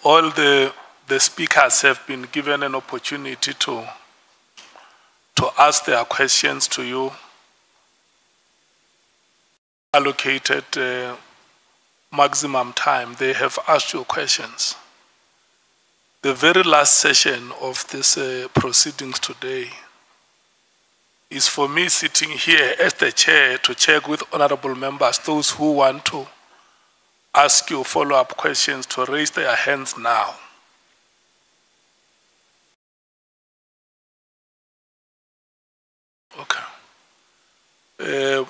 All the speakers have been given an opportunity to ask their questions to you. Allocated maximum time, they have asked you questions. The very last session of this proceedings today is for me sitting here as the chair to check with honorable members, those who want to ask you follow-up questions, to raise their hands now. Okay.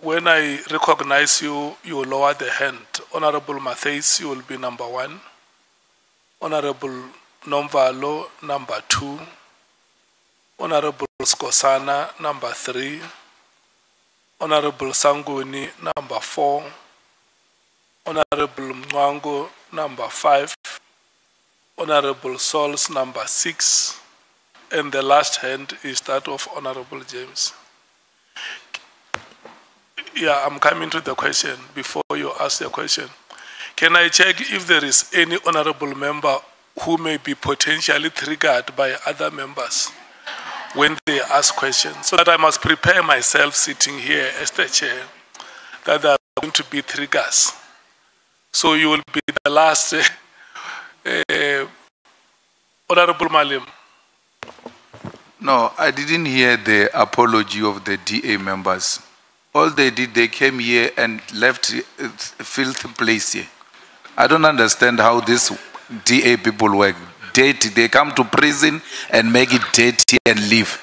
When I recognize you, you will lower the hand. Honorable Matthys, you will be number 1. Honorable Nomvalo, number 2. Honorable Skosana, number 3. Honorable Sanguni, number 4. Honorable Mwango, number 5. Honorable Sols, number 6. And the last hand is that of Honorable James. Yeah, I'm coming to the question before you ask the question. Can I check if there is any honorable member who may be potentially triggered by other members when they ask questions? So that I must prepare myself sitting here as the chair, that there are going to be triggers. So you will be the last. Honorable Malim. No, I didn't hear the apology of the DA members. All they did, they came here and left a filthy place here. I don't understand how these DA people work. Dirty, they come to prison and make it dirty and leave.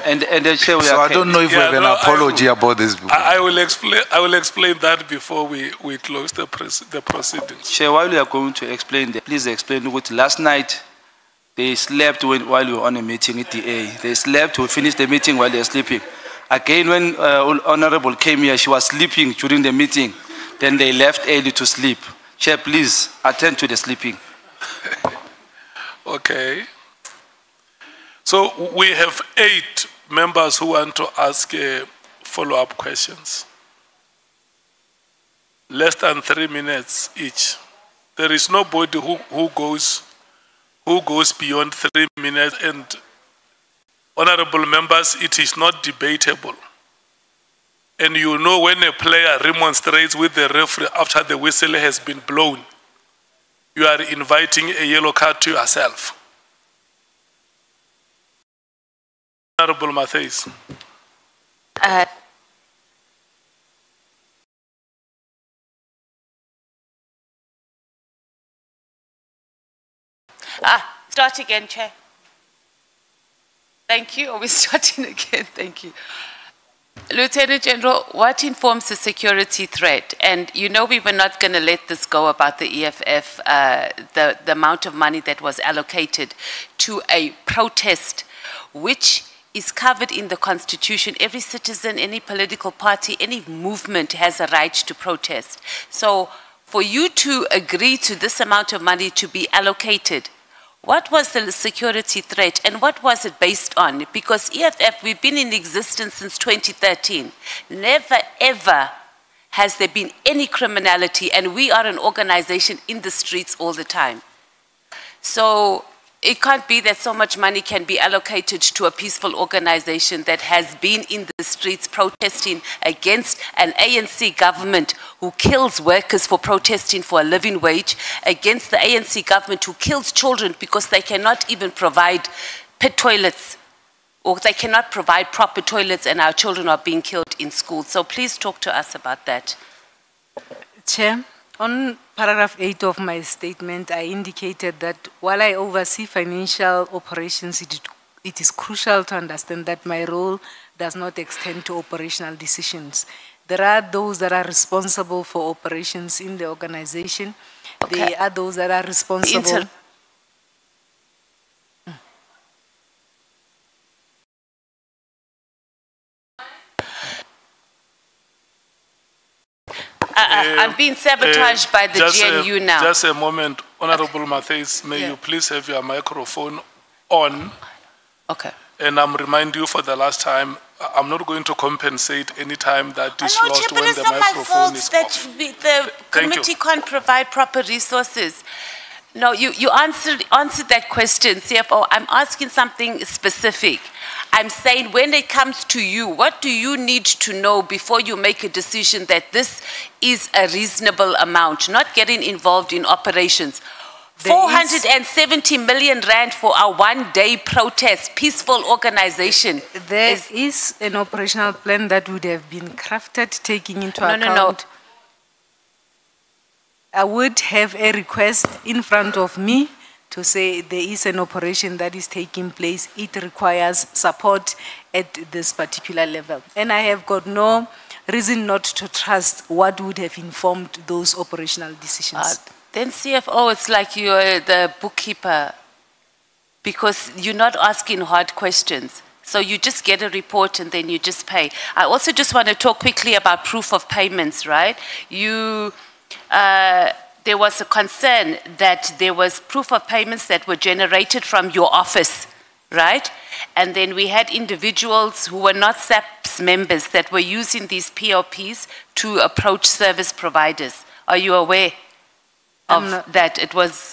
And the chair, So I don't know if we have an apology about this. I will explain that before we close the proceedings. Chair, while you are going to explain, please explain what last night they slept while you were on a meeting at the A. They slept to finish the meeting while they were sleeping. Again, when Honorable came here, she was sleeping during the meeting. Then they left early to sleep. Chair, please attend to the sleeping. Okay. So we have 8 members who want to ask follow-up questions. Less than 3 minutes each. There is nobody who goes beyond 3 minutes, and honorable members, it is not debatable. And you know when a player remonstrates with the referee after the whistle has been blown, you are inviting a yellow card to yourself. Honorable Matthews. Start again, Chair. Thank you. Are we starting again? Thank you. Lieutenant General, what informs the security threat? And you know we were not going to let this go about the EFF, the amount of money that was allocated to a protest, which is covered in the Constitution. Every citizen, any political party, any movement has a right to protest. So for you to agree to this amount of money to be allocated, what was the security threat and what was it based on? Because EFF, we've been in existence since 2013. Never ever has there been any criminality, and we are an organization in the streets all the time. So it can't be that so much money can be allocated to a peaceful organization that has been in the streets protesting against an ANC government who kills workers for protesting for a living wage, against the ANC government who kills children because they cannot even provide pit toilets, or they cannot provide proper toilets, and our children are being killed in school. So please talk to us about that. Chair, on paragraph 8 of my statement, I indicated that while I oversee financial operations, it is crucial to understand that my role does not extend to operational decisions. There are those that are responsible for operations in the organization. Okay. There are those that are responsible. I'm being sabotaged by the GNU now. Just a moment. Honorable Matthews, may you please have your microphone on? Okay. And I'm reminding you for the last time, I'm not going to compensate any time that is lost when the microphone is off. The committee can't provide proper resources. No, you answered that question, CFO. I'm asking something specific. I'm saying when it comes to you, what do you need to know before you make a decision that this is a reasonable amount, not getting involved in operations? 470 million rand for a one-day protest, peaceful organization. There is an operational plan that would have been crafted, taking into account. I would have a request in front of me to say there is an operation that is taking place. It requires support at this particular level. And I have got no reason not to trust what would have informed those operational decisions. Then CFO, it's like you're the bookkeeper, because you're not asking hard questions. So you just get a report and then you just pay. I also just want to talk quickly about proof of payments, right? There was a concern that there was proof of payments that were generated from your office, right? And then we had individuals who were not SAPS members that were using these POPs to approach service providers. Are you aware of that?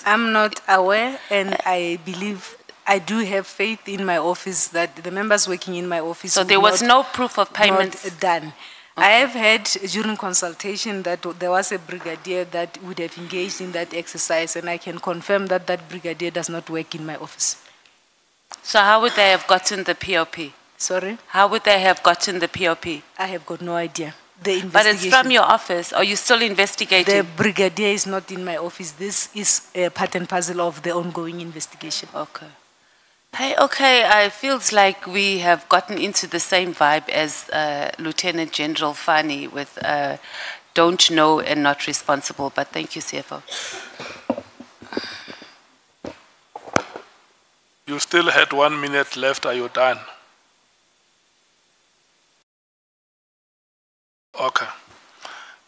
I'm not aware, and I believe I do have faith in my office that the members working in my office. So there was no proof of payments done. Okay. I have heard during consultation that there was a brigadier that would have engaged in that exercise, and I can confirm that that brigadier does not work in my office. So how would they have gotten the POP? Sorry? How would they have gotten the POP? I have got no idea. But it's from your office. Are you still investigating? The brigadier is not in my office. This is a part and parcel of the ongoing investigation. Okay. Hey, okay, I feels like we have gotten into the same vibe as Lieutenant General Fani with don't know and not responsible, but thank you, CFO. You still had 1 minute left. Are you done? Okay.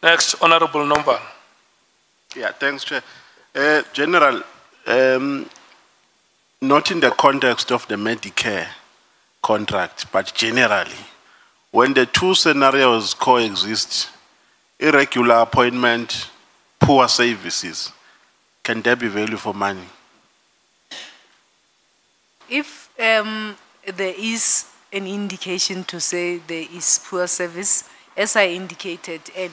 Next, Honorable Number. Yeah, thanks, Chair. General, not in the context of the Medicare contract, but generally, when the two scenarios coexist, irregular appointment, poor services, can there be value for money? If there is an indication to say there is poor service, as I indicated, and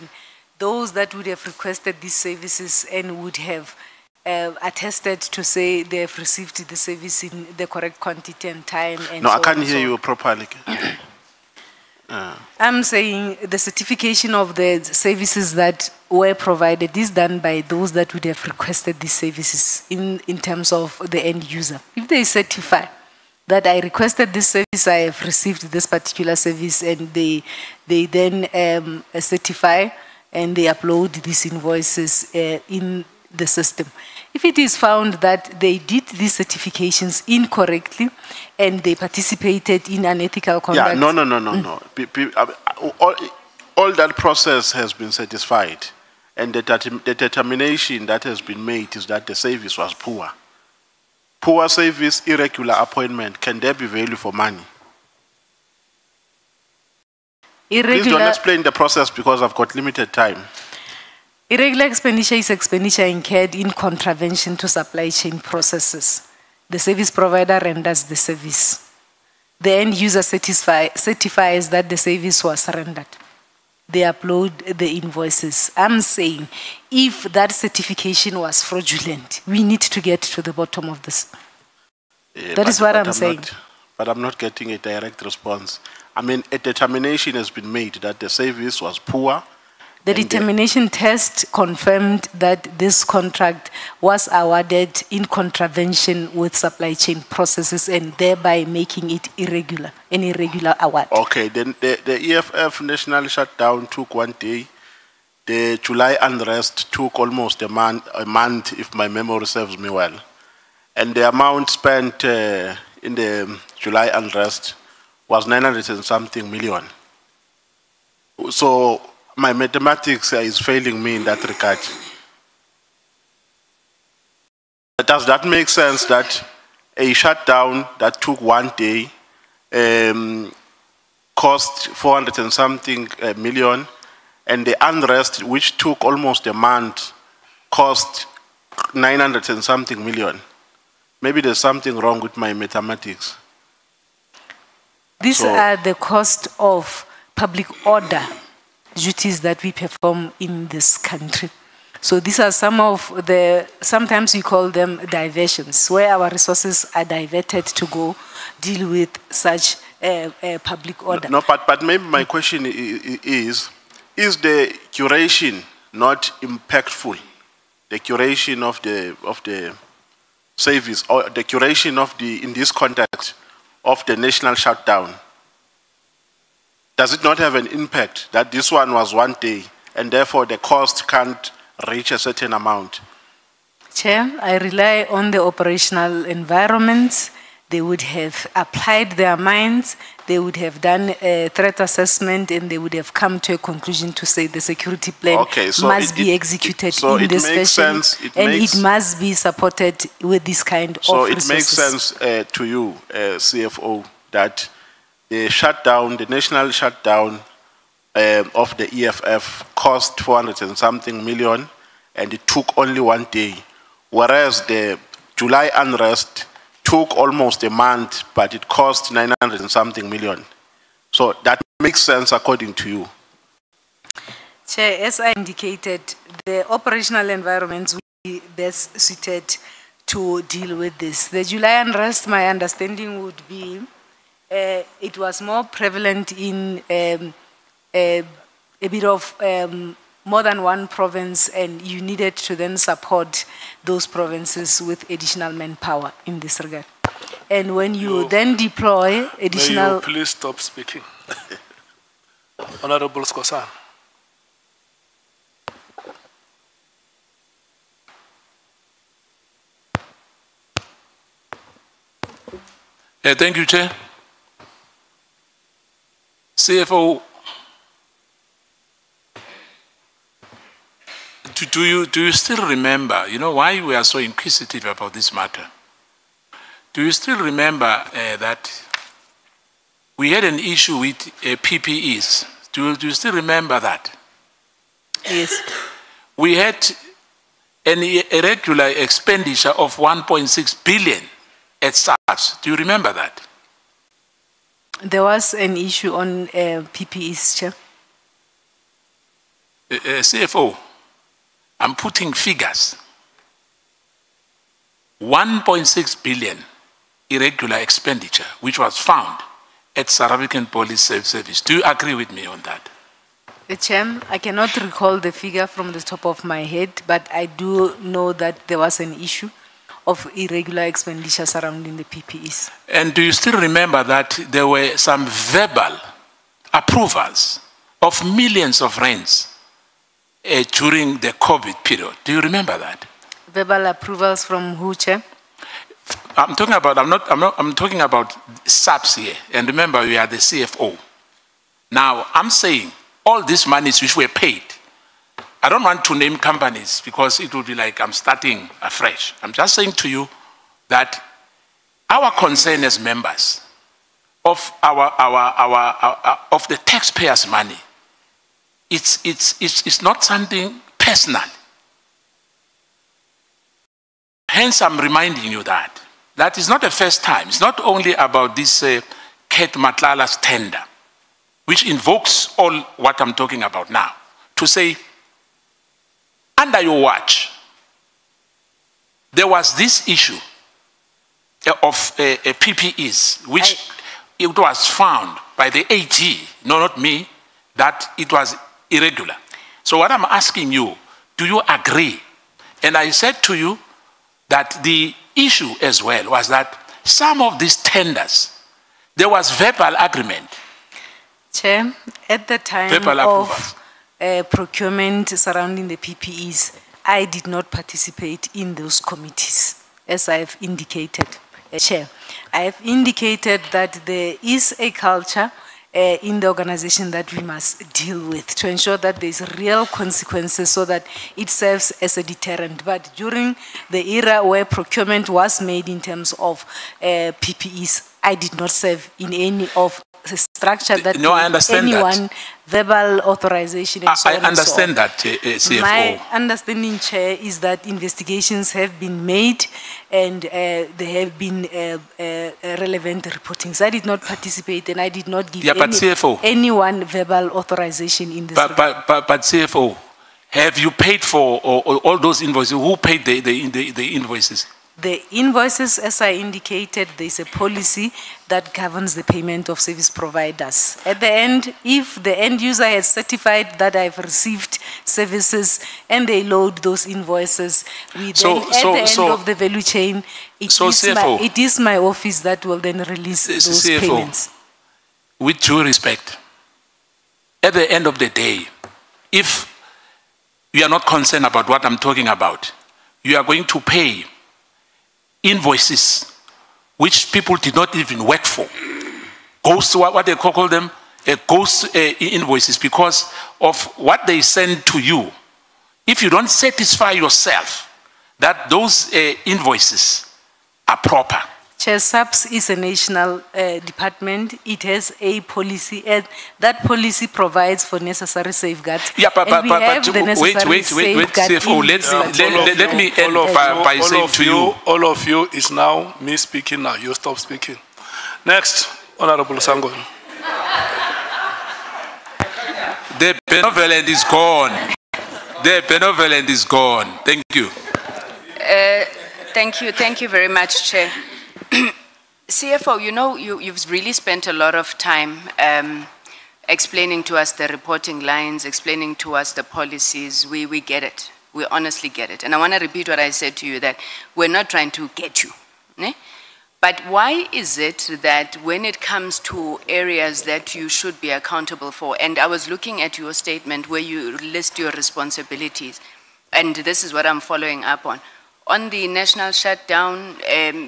those that would have requested these services and would have attested to say they have received the service in the correct quantity and time. And no, so I can't on, hear you properly. I'm saying the certification of the services that were provided is done by those that would have requested these services in terms of the end user. If they certify that I requested this service, I have received this particular service, and they then certify and they upload these invoices in the system. If it is found that they did these certifications incorrectly and they participated in unethical conduct. Yeah, no. All that process has been satisfied, and the determination that has been made is that the service was poor. Poor service, irregular appointment, can there be value for money? Please don't explain the process because I've got limited time. Irregular expenditure is expenditure incurred in contravention to supply chain processes. The service provider renders the service. The end user certifies that the service was rendered. They upload the invoices. I'm saying if that certification was fraudulent, we need to get to the bottom of this. That is what I'm saying. But I'm not getting a direct response. I mean, a determination has been made that the service was poor. The determination test confirmed that this contract was awarded in contravention with supply chain processes and thereby making it irregular, an irregular award. Okay, then the EFF national shutdown took 1 day. The July unrest took almost a month, if my memory serves me well. And the amount spent in the July unrest was 900 and something million. So my mathematics is failing me in that regard. Does that make sense that a shutdown that took 1 day cost 400 and something million, and the unrest, which took almost a month, cost 900 and something million? Maybe there's something wrong with my mathematics. These are the cost of public order duties that we perform in this country. So these are some of the, sometimes we call them diversions, where our resources are diverted to go deal with such public order. No, but maybe my question is the curation not impactful? The curation of the service, or the curation of the, in this context, of the national shutdown, does it not have an impact that this one was 1 day and therefore the cost can't reach a certain amount? Chair, I rely on the operational environments. They would have applied their minds, they would have done a threat assessment, and they would have come to a conclusion to say the security plan must be executed in this fashion, and it must be supported with this kind of resources. So it makes sense to you, CFO, that the shutdown, the national shutdown of the EFF cost 400 and something million, and it took only 1 day, whereas the July unrest took almost a month, but it cost 900 and something million. So that makes sense according to you. Chair, as I indicated, the operational environments will be best suited to deal with this. The July unrest, my understanding would be, it was more prevalent in a bit of more than one province, and you needed to then support those provinces with additional manpower in this regard. And when you then deploy additional... May you please stop speaking. Honorable Skosan. Thank you, Chair. CFO, do you still remember, you know, why we are so inquisitive about this matter? Do you still remember that we had an issue with PPEs? Do you still remember that? Yes. We had an irregular expenditure of 1.6 billion at SARS. Do you remember that? There was an issue on PPEs, Chair. CFO, I'm putting figures. 1.6 billion irregular expenditure, which was found at South African Police Service. Do you agree with me on that? Chair, I cannot recall the figure from the top of my head, but I do know that there was an issue of irregular expenditure surrounding the PPEs. And do you still remember that there were some verbal approvals of millions of rands during the COVID period? Do you remember that? Verbal approvals from who, Chair? I'm talking about, I'm talking about SAPS here. And remember, we are the CFO. Now, I'm saying all these monies which were paid, I don't want to name companies because it would be like I'm starting afresh. I'm just saying to you that our concern as members of of the taxpayers' money, it's not something personal. Hence, I'm reminding you that that is not the first time. It's not only about this Kate Matlala's tender, which invokes all what I'm talking about now, to say, under your watch, there was this issue of PPEs, which it was found by the AG, no, not me, that it was irregular. So what I'm asking you, do you agree? And I said to you that the issue as well was that some of these tenders, there was verbal agreement. Chair, at the time of procurement surrounding the PPEs, I did not participate in those committees, as I have indicated, Chair. I have indicated that there is a culture in the organization that we must deal with to ensure that there's real consequences so that it serves as a deterrent. But during the era where procurement was made in terms of PPEs, I did not serve in any of the structure that I understand anyone that. Verbal authorization and so on. I understand that, CFO. My understanding, Chair, is that investigations have been made and there have been relevant reportings. I did not participate and I did not give anyone verbal authorization in this. But CFO, have you paid for all those invoices? Who paid the invoices? The invoices, as I indicated, there's a policy that governs the payment of service providers. At the end, if the end user has certified that I've received services and they load those invoices, we then, at the end of the value chain, it is my office that will then release those CFO, payments. With due respect, at the end of the day, if you are not concerned about what I'm talking about, you are going to pay invoices which people did not even work for. Ghost, what they call them, ghost invoices, because of what they send to you. If you don't satisfy yourself that those invoices are proper. Chair, SAPS is a national department. It has a policy, and that policy provides for necessary safeguards. Yeah, but wait, CFO, let me end by saying to you. All of you is now me speaking now. You stop speaking. Next, Honorable Sangon. The benevolent is gone. The benevolent is gone. Thank you. Thank you very much, Chair. CFO, you know, you've really spent a lot of time explaining to us the reporting lines, explaining to us the policies. We get it. We honestly get it. And I want to repeat what I said to you, that we're not trying to get you. But why is it that when it comes to areas that you should be accountable for, and I was looking at your statement where you list your responsibilities, and this is what I'm following up on the national shutdown,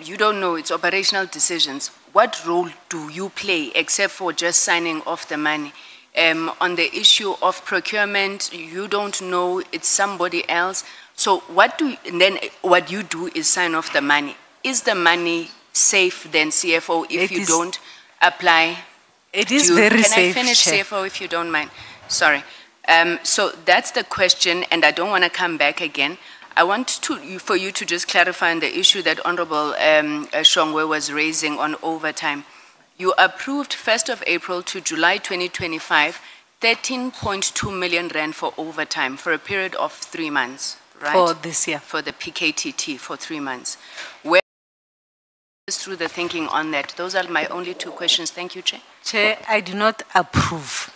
you don't know, it's operational decisions. What role do you play except for just signing off the money? On the issue of procurement, you don't know, it's somebody else. So what you do is sign off the money. Is the money safe then, CFO, if you don't apply? It is very safe. Can I finish, Chair. CFO, if you don't mind? Sorry. So that's the question, and I don't want to come back again. I want for you to just clarify on the issue that Honorable Shongwe was raising on overtime. You approved 1st of April to July 2025, 13.2 million rand for overtime for a period of 3 months, right? For this year. For the PKTT for 3 months. Where is through the thinking on that? Those are my only 2 questions. Thank you, Chair. Chair, I do not approve.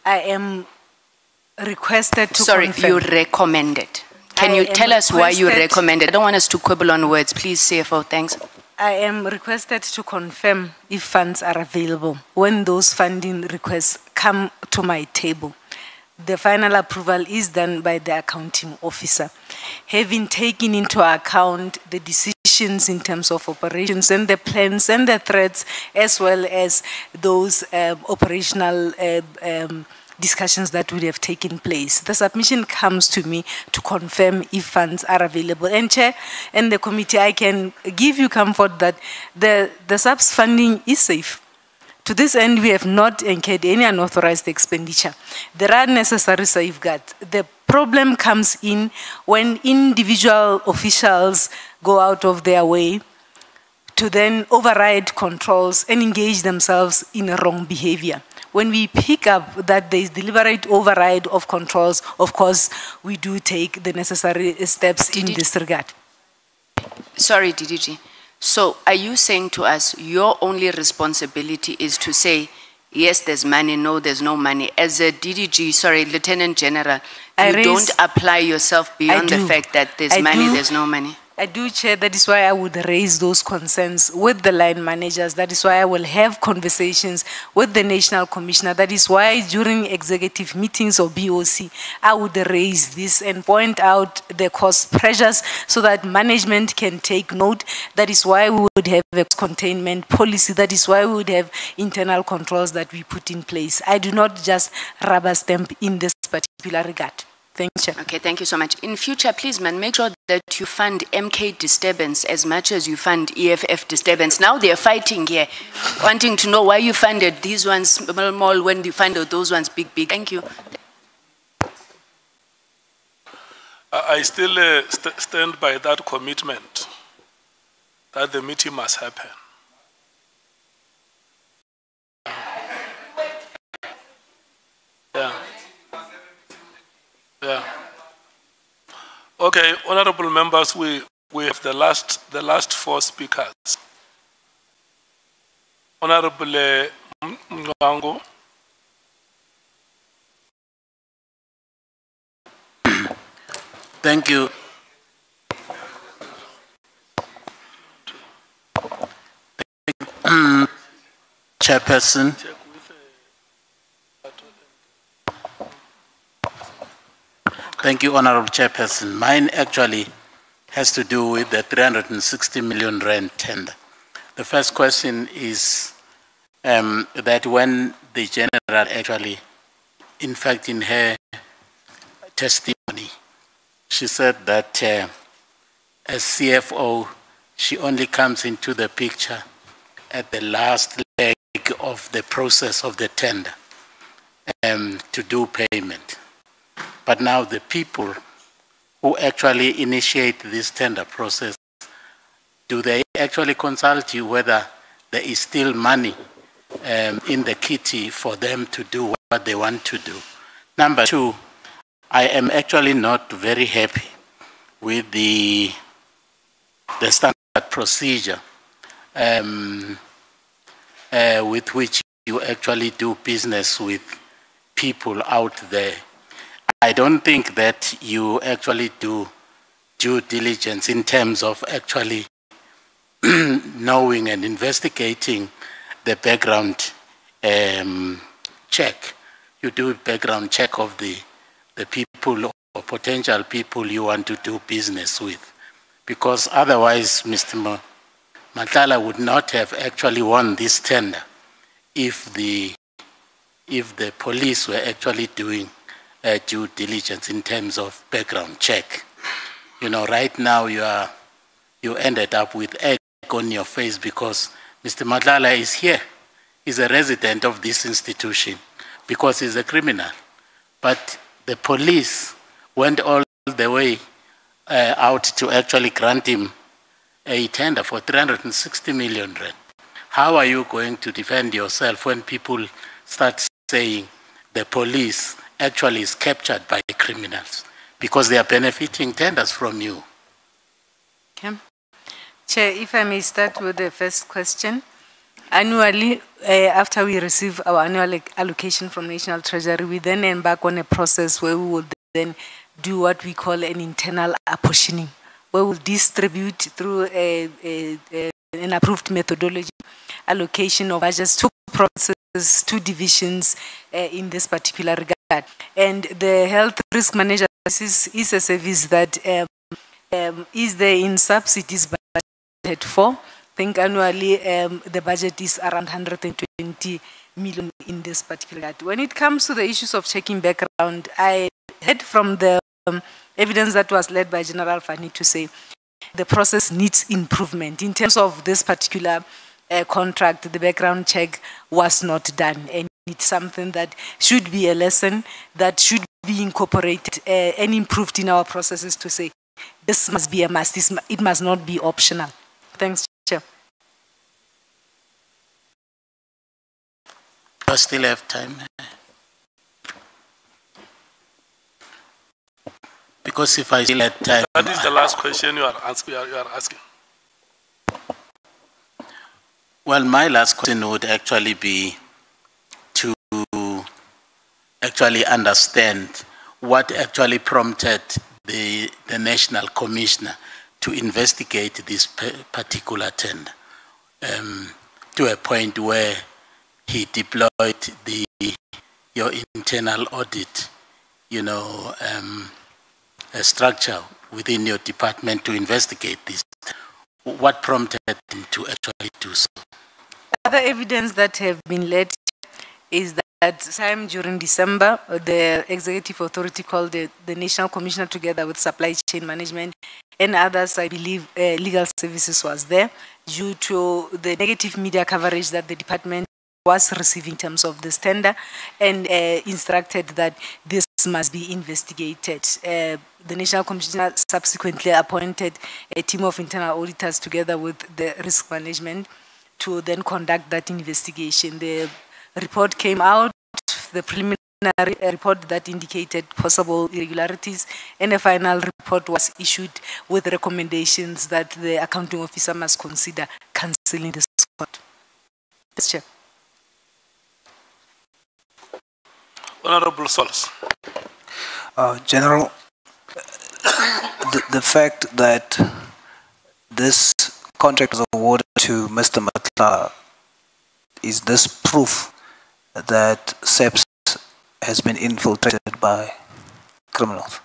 I am requested to Sorry, confirm. you recommended. Can you tell us why you recommended? I don't want us to quibble on words. Please, CFO, thanks. I am requested to confirm if funds are available when those funding requests come to my table. The final approval is done by the accounting officer. Having taken into account the decisions in terms of operations and the plans and the threats, as well as those operational discussions that would have taken place. The submission comes to me to confirm if funds are available. And Chair and the committee, I can give you comfort that the subs funding is safe. To this end, we have not incurred any unauthorized expenditure. There are necessary safeguards. The problem comes in when individual officials go out of their way to then override controls and engage themselves in wrong behavior. When we pick up that there is deliberate override of controls, of course, we do take the necessary steps in this regard. Sorry, DDG. So are you saying to us, your only responsibility is to say, yes, there's money, no, there's no money. As a DDG, sorry, Lieutenant General, you don't apply yourself beyond the fact that there's money, there's no money? I do, Chair. That is why I would raise those concerns with the line managers. That is why I will have conversations with the National Commissioner. That is why during executive meetings or BOC, I would raise this and point out the cost pressures so that management can take note. That is why we would have a containment policy. That is why we would have internal controls that we put in place. I do not just rubber stamp in this particular regard. Thank you. Okay, thank you so much. In future, please, man, make sure that you fund MK disturbance as much as you fund EFF disturbance. Now they're fighting here, wanting to know why you funded these ones small when you funded those ones big. Thank you. I still stand by that commitment that the meeting must happen. Yeah. Yeah. Okay, honorable members, we have the last 4 speakers. Honorable Mwango. Thank you. Chairperson. Thank you, Honorable Chairperson. Mine actually has to do with the 360 million rand tender. The first question is that when the General actually, in fact, in her testimony, she said that as CFO, she only comes into the picture at the last leg of the process of the tender to do payment. But now the people who actually initiate this tender process, do they actually consult you whether there is still money in the kitty for them to do what they want to do? Number 2, I am actually not very happy with the standard procedure with which you actually do business with people out there. I don't think that you actually do due diligence in terms of actually knowing and investigating the background check. You do a background check of the people or potential people you want to do business with. Because otherwise, Mr. Matlala would not have actually won this tender if the police were actually doing due diligence in terms of background check. You know, right now you ended up with egg on your face because Mr. Matlala is here. He's a resident of this institution because he's a criminal. But the police went all the way out to actually grant him a tender for 360 million rand. How are you going to defend yourself when people start saying the police actually is captured by criminals because they are benefiting tenders from you? Okay. Chair, if I may start with the first question. Annually, after we receive our annual allocation from National Treasury, we then embark on a process where we will then do what we call an internal apportioning, where we'll distribute through an approved methodology allocation of budgets to processes, to divisions in this particular regard. And the health risk manager is a service that is there in subsidies budgeted for. I think annually the budget is around 120 million in this particular regard. When it comes to the issues of checking background, I heard from the evidence that was led by General Fani to say the process needs improvement. In terms of this particular contract, the background check was not done, and it's something that should be a lesson that should be incorporated and improved in our processes to say this must be a must, it must not be optional. Thanks, Chair. I still have time. Because if I still had time... That is the last question you are asking. Well, my last question would actually be to actually understand what actually prompted the National Commissioner to investigate this particular tender to a point where he deployed your internal audit, you know, a structure within your department to investigate this. What prompted him to actually do so? Other evidence that have been led is that time during December, the executive authority called the National Commissioner together with supply chain management and others, I believe legal services was there, due to the negative media coverage that the department was receiving in terms of this tender, and instructed that this must be investigated. The National Commissioner subsequently appointed a team of internal auditors together with the risk management to then conduct that investigation. The report came out, the preliminary report that indicated possible irregularities, and a final report was issued with recommendations that the accounting officer must consider cancelling this court. Yes, Chair. Honorable Solis. General, the fact that this contract was awarded to Mr. Matlala, is this proof that SEPS has been infiltrated by criminals?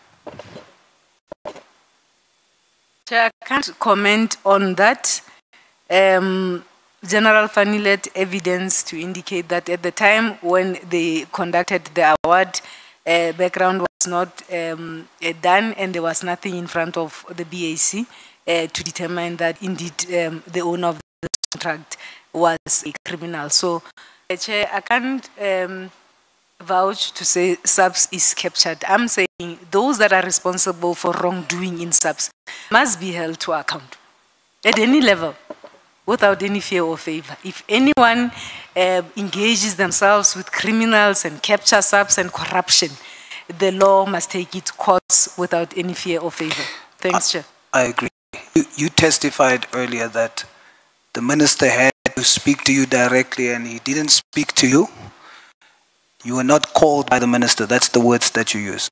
Chair, I can't comment on that. General Fani led evidence to indicate that at the time when they conducted the award, background was not done, and there was nothing in front of the BAC to determine that indeed the owner of the contract was a criminal. So, Chair, I can't vouch to say SAPS is captured. I'm saying those that are responsible for wrongdoing in SAPS must be held to account at any level, without any fear or favor. If anyone engages themselves with criminals and capture SAPS and corruption, the law must take its course without any fear or favor. Thanks, Chair. I agree. You testified earlier that the minister had to speak to you directly and he didn't speak to you. You were not called by the minister. That's the words that you used.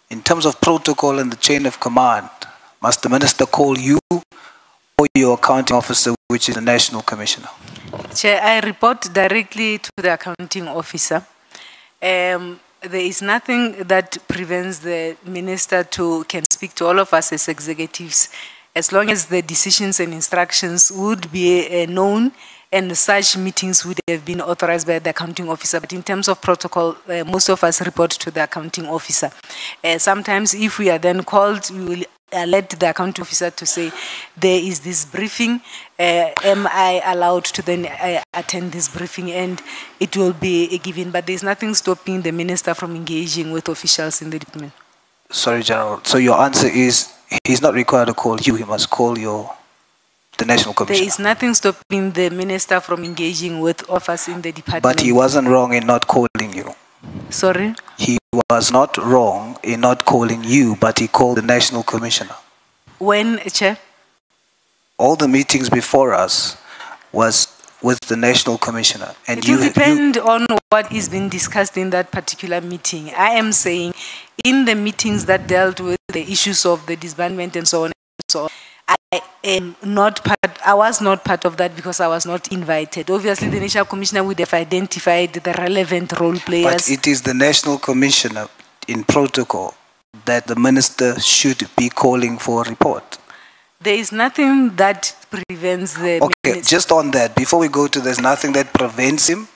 In terms of protocol and the chain of command, must the minister call you or your accounting officer which is the National Commissioner? Chair, I report directly to the accounting officer. There is nothing that prevents the minister can speak to all of us as executives, as long as the decisions and instructions would be known, and such meetings would have been authorized by the accounting officer. But in terms of protocol, most of us report to the accounting officer. Sometimes if we are then called, we will alert the accounting officer to say, there is this briefing, am I allowed to then attend this briefing, and it will be given. But there's nothing stopping the minister from engaging with officials in the department. Sorry, General. So your answer is, he's not required to call you, he must call the National Commissioner. There is nothing stopping the minister from engaging with us in the department. But he wasn't wrong in not calling you. Sorry? He was not wrong in not calling you, but he called the National Commissioner. When, Chair? All the meetings before us was with the National Commissioner. And it will depend on what is being discussed in that particular meeting. I am saying in the meetings that dealt with the issues of the disbandment and so on and so on, I was not part of that because I was not invited. Obviously, the National Commissioner would have identified the relevant role players. But it is the National Commissioner in protocol that the minister should be calling for a report. There is nothing that prevents the Okay, minister. just on that, before we go to there's nothing that prevents him,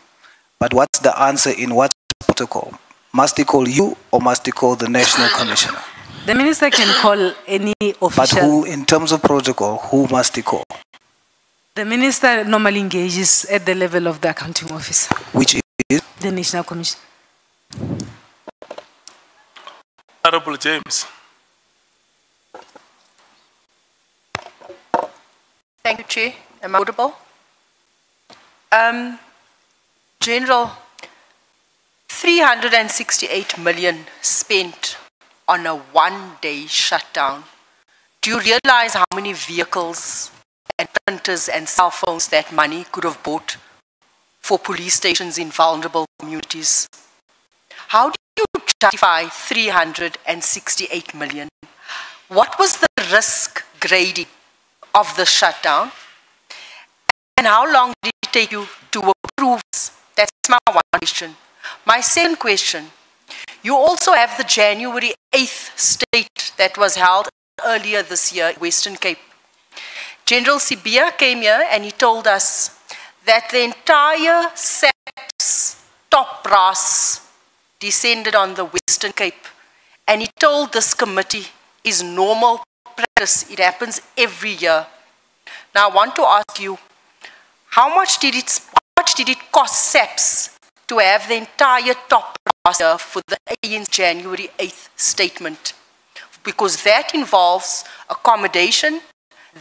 but what's the answer in what protocol? Must he call you or must he call the National Commissioner? The minister can call any official. But who, in terms of protocol, who must he call? The minister normally engages at the level of the accounting officer. Which is? The National Commission. Honorable James. Thank you, Chair. Am I audible? General, 368 million spent on a one-day shutdown. Do you realize how many vehicles and printers and cell phones that money could have bought for police stations in vulnerable communities? How do you justify 368 million? What was the risk grading of the shutdown? And how long did it take you to approve this? That's my one question. My second question, you also have the January 8th state that was held earlier this year in Western Cape. General Sibia came here and he told us that the entire SAP's top brass descended on the Western Cape. And he told this committee is normal practice. It happens every year. Now I want to ask you, how much did it cost SAPS to have the entire top brass here for the ANC January 8th statement? Because that involves accommodation,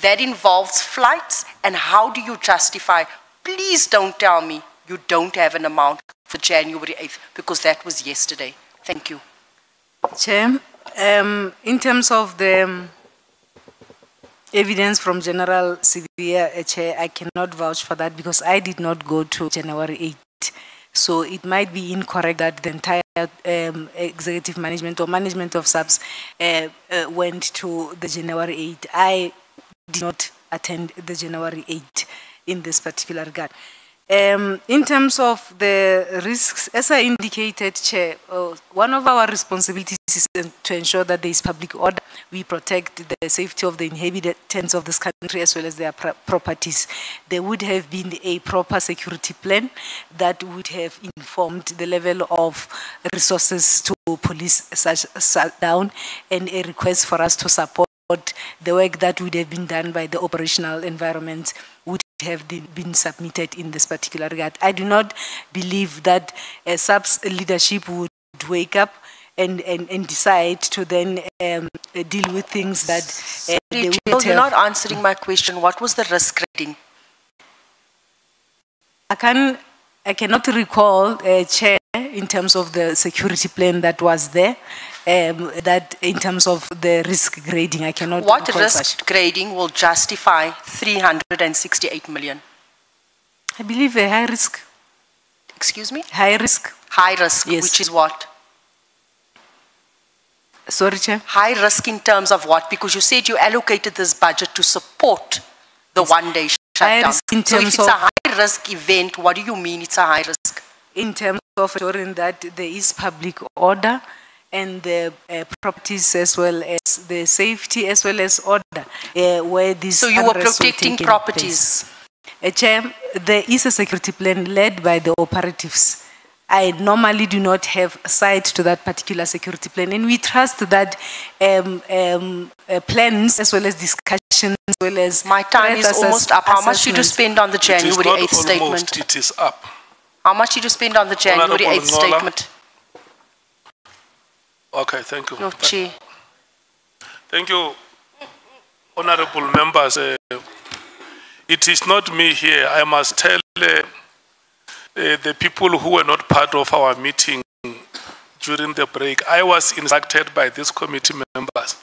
that involves flights, and how do you justify? Please don't tell me you don't have an amount for January 8th, because that was yesterday. Thank you. Chair, in terms of the evidence from General Sibia, Chair, I cannot vouch for that because I did not go to January 8th. So it might be incorrect that the entire executive management or management of SAPS went to the January 8th. I did not attend the January 8th in this particular regard. In terms of the risks, as I indicated, Chair, one of our responsibilities is to ensure that there is public order. We protect the safety of the inhabitants of this country as well as their properties. There would have been a proper security plan that would have informed the level of resources to police such down, and a request for us to support the work that would have been done by the operational environment would have been submitted in this particular regard. I do not believe that SAPS leadership would wake up and decide to then deal with things that they would have. You're not answering my question. What was the risk rating? I cannot recall, Chair, in terms of the security plan that was there, that in terms of the risk grading, I cannot What recall risk such. grading will justify 368 million? I believe a high risk. Excuse me? High risk. High risk, Yes. which is what? Sorry, Chair? High risk in terms of what? Because you said you allocated this budget to support the one-day shutdown. In So if terms it's of- a high-risk event, what do you mean it's a high risk? In terms of ensuring that there is public order and the properties as well as the safety as well as order where these So you were unrest will protecting take properties? place. Chair, there is a security plan led by the operatives. I normally do not have sight to that particular security plan, and we trust that plans as well as discussions as well as... My time is almost up. How much did you spend on the January 8th It is not almost, statement? it is up. How much did you spend on the January Honourable 8th Ngola. statement? Okay, thank you. No, Chair. Thank you, honorable members. It is not me here. I must tell the people who were not part of our meeting during the break. I was instructed by these committee members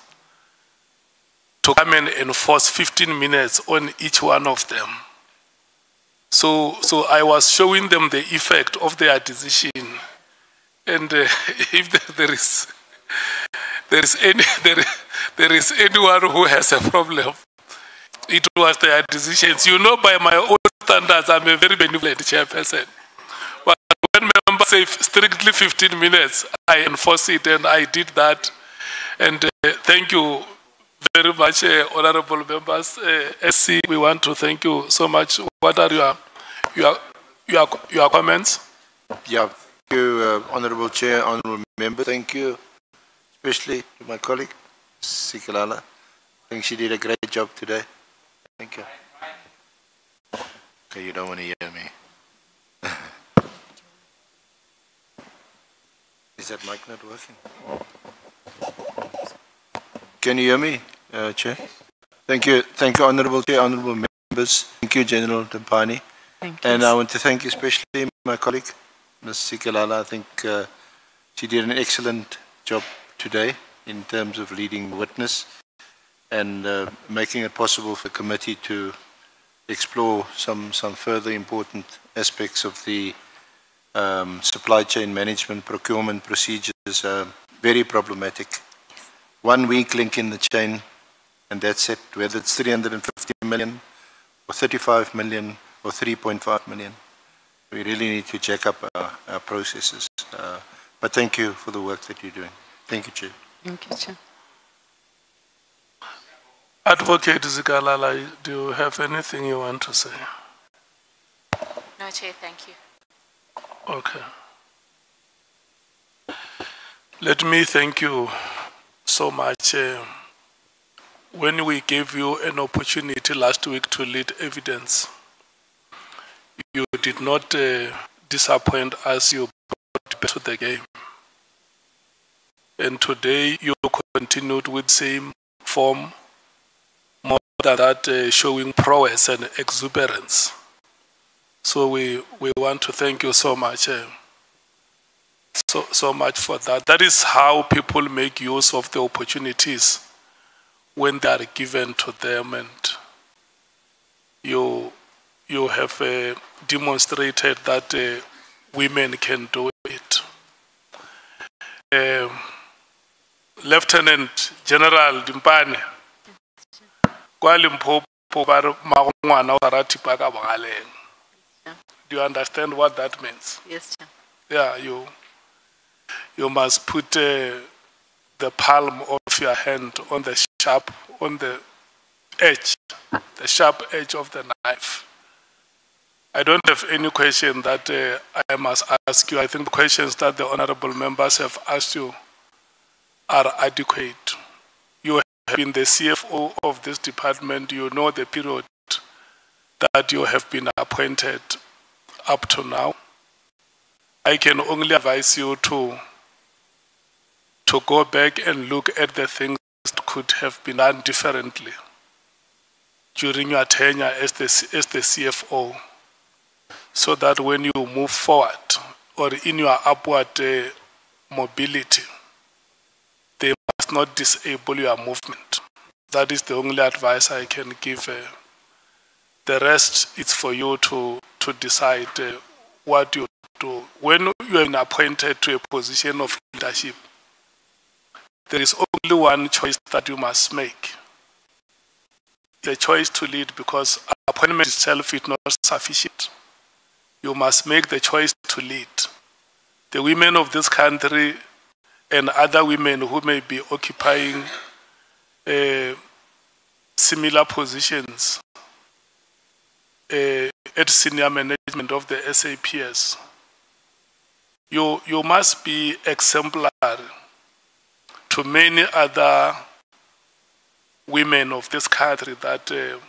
to come and enforce 15 minutes on each one of them. So I was showing them the effect of their decision. And if there is anyone who has a problem, it was their decisions. You know, by my own standards, I'm a very benevolent chairperson. But when members say strictly 15 minutes, I enforce it, and I did that. And thank you very much, honorable members. SC, we want to thank you so much. What are your comments? Yeah, thank you, honorable chair, honorable member. Thank you, especially to my colleague, Sikalala. I think she did a great job today. Thank you. Okay, you don't want to hear me. Is that mic not working? Can you hear me, Chair? Thank you, honorable chair, honorable members. Thank you, General Dimpane. Thank you. And I want to thank especially my colleague, Ms. Sikalala. I think she did an excellent job today in terms of leading the witness and making it possible for the committee to explore some further important aspects of the supply chain management procurement procedures. Very problematic. One weak link in the chain, and that's it, whether it's 350 million or 35 million or 3.5 million. We really need to check up our processes. But thank you for the work that you're doing. Thank you, Chair. Thank you, Chair. Advocate Zikalala, do you have anything you want to say? No, Chair, thank you. Okay. Let me thank you so much. When we gave you an opportunity last week to lead evidence, you did not disappoint us. You brought back to the game. And today you continued with same form, more than that, showing prowess and exuberance. So we want to thank you so much, so much for that. That is how people make use of the opportunities when they are given to them, and you have demonstrated that women can do it. Lieutenant General Dimpane, do you understand what that means? Yes, Chair. Yeah, you must put the palm of your hand on the sharp edge of the knife. I don't have any question that I must ask you. I think the questions that the honorable members have asked you are adequate. You have been the CFO of this department. You know the period that you have been appointed up to now. I can only advise you to go back and look at the things that could have been done differently during your tenure as the CFO, so that when you move forward or in your upward mobility, they must not disable your movement. That is the only advice I can give. The rest is for you to decide what you do. When you are appointed to a position of leadership, there is only one choice that you must make. The choice to lead, because appointment itself is not sufficient. You must make the choice to lead. The women of this country and other women who may be occupying similar positions at senior management of the SAPS. You must be exemplary to many other women of this country that you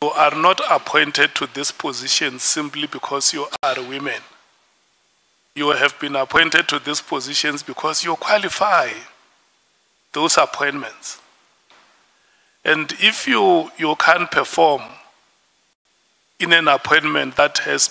are not appointed to this position simply because you are women. You have been appointed to these positions because you qualify those appointments. And if you can't perform in an appointment that has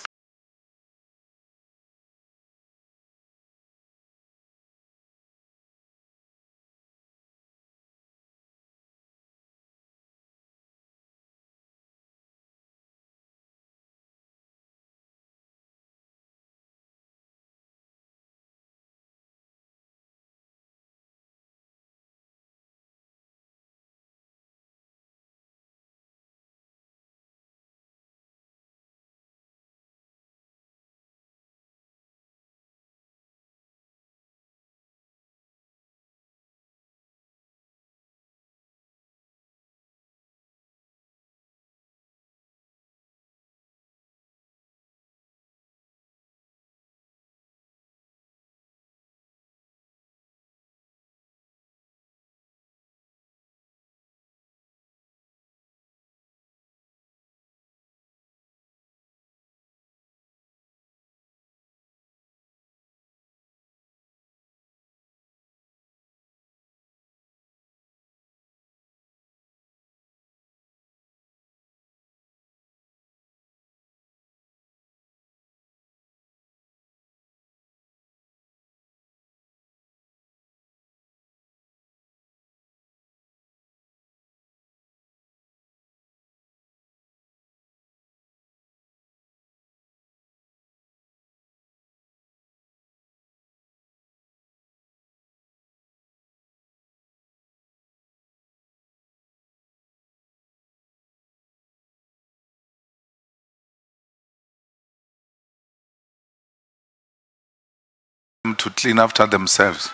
to clean after themselves.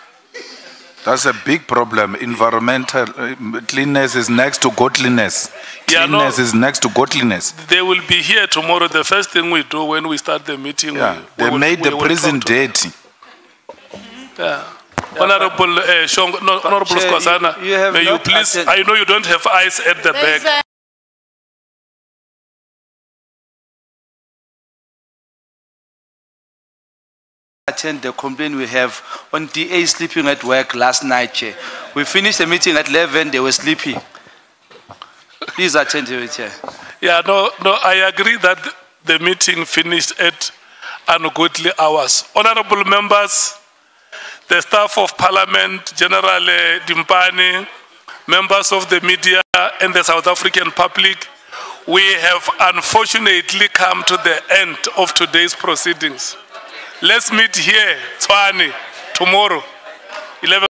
That's a big problem. Environmental cleanness is next to godliness. Cleanness is next to godliness. They will be here tomorrow. The first thing we do when we start the meeting, they made the prison dirty. Honorable Honorable Skosana, may you please, I know you don't have eyes at the back. Attend the complaint we have on DA sleeping at work last night, Chair. We finished the meeting at 11, they were sleeping. Please attend to it, Chair. Yeah, no, I agree that the meeting finished at ungodly hours. Honorable members, the staff of Parliament, General Dimpane, members of the media and the South African public, we have unfortunately come to the end of today's proceedings. Let's meet here, Tshwane, tomorrow, 11.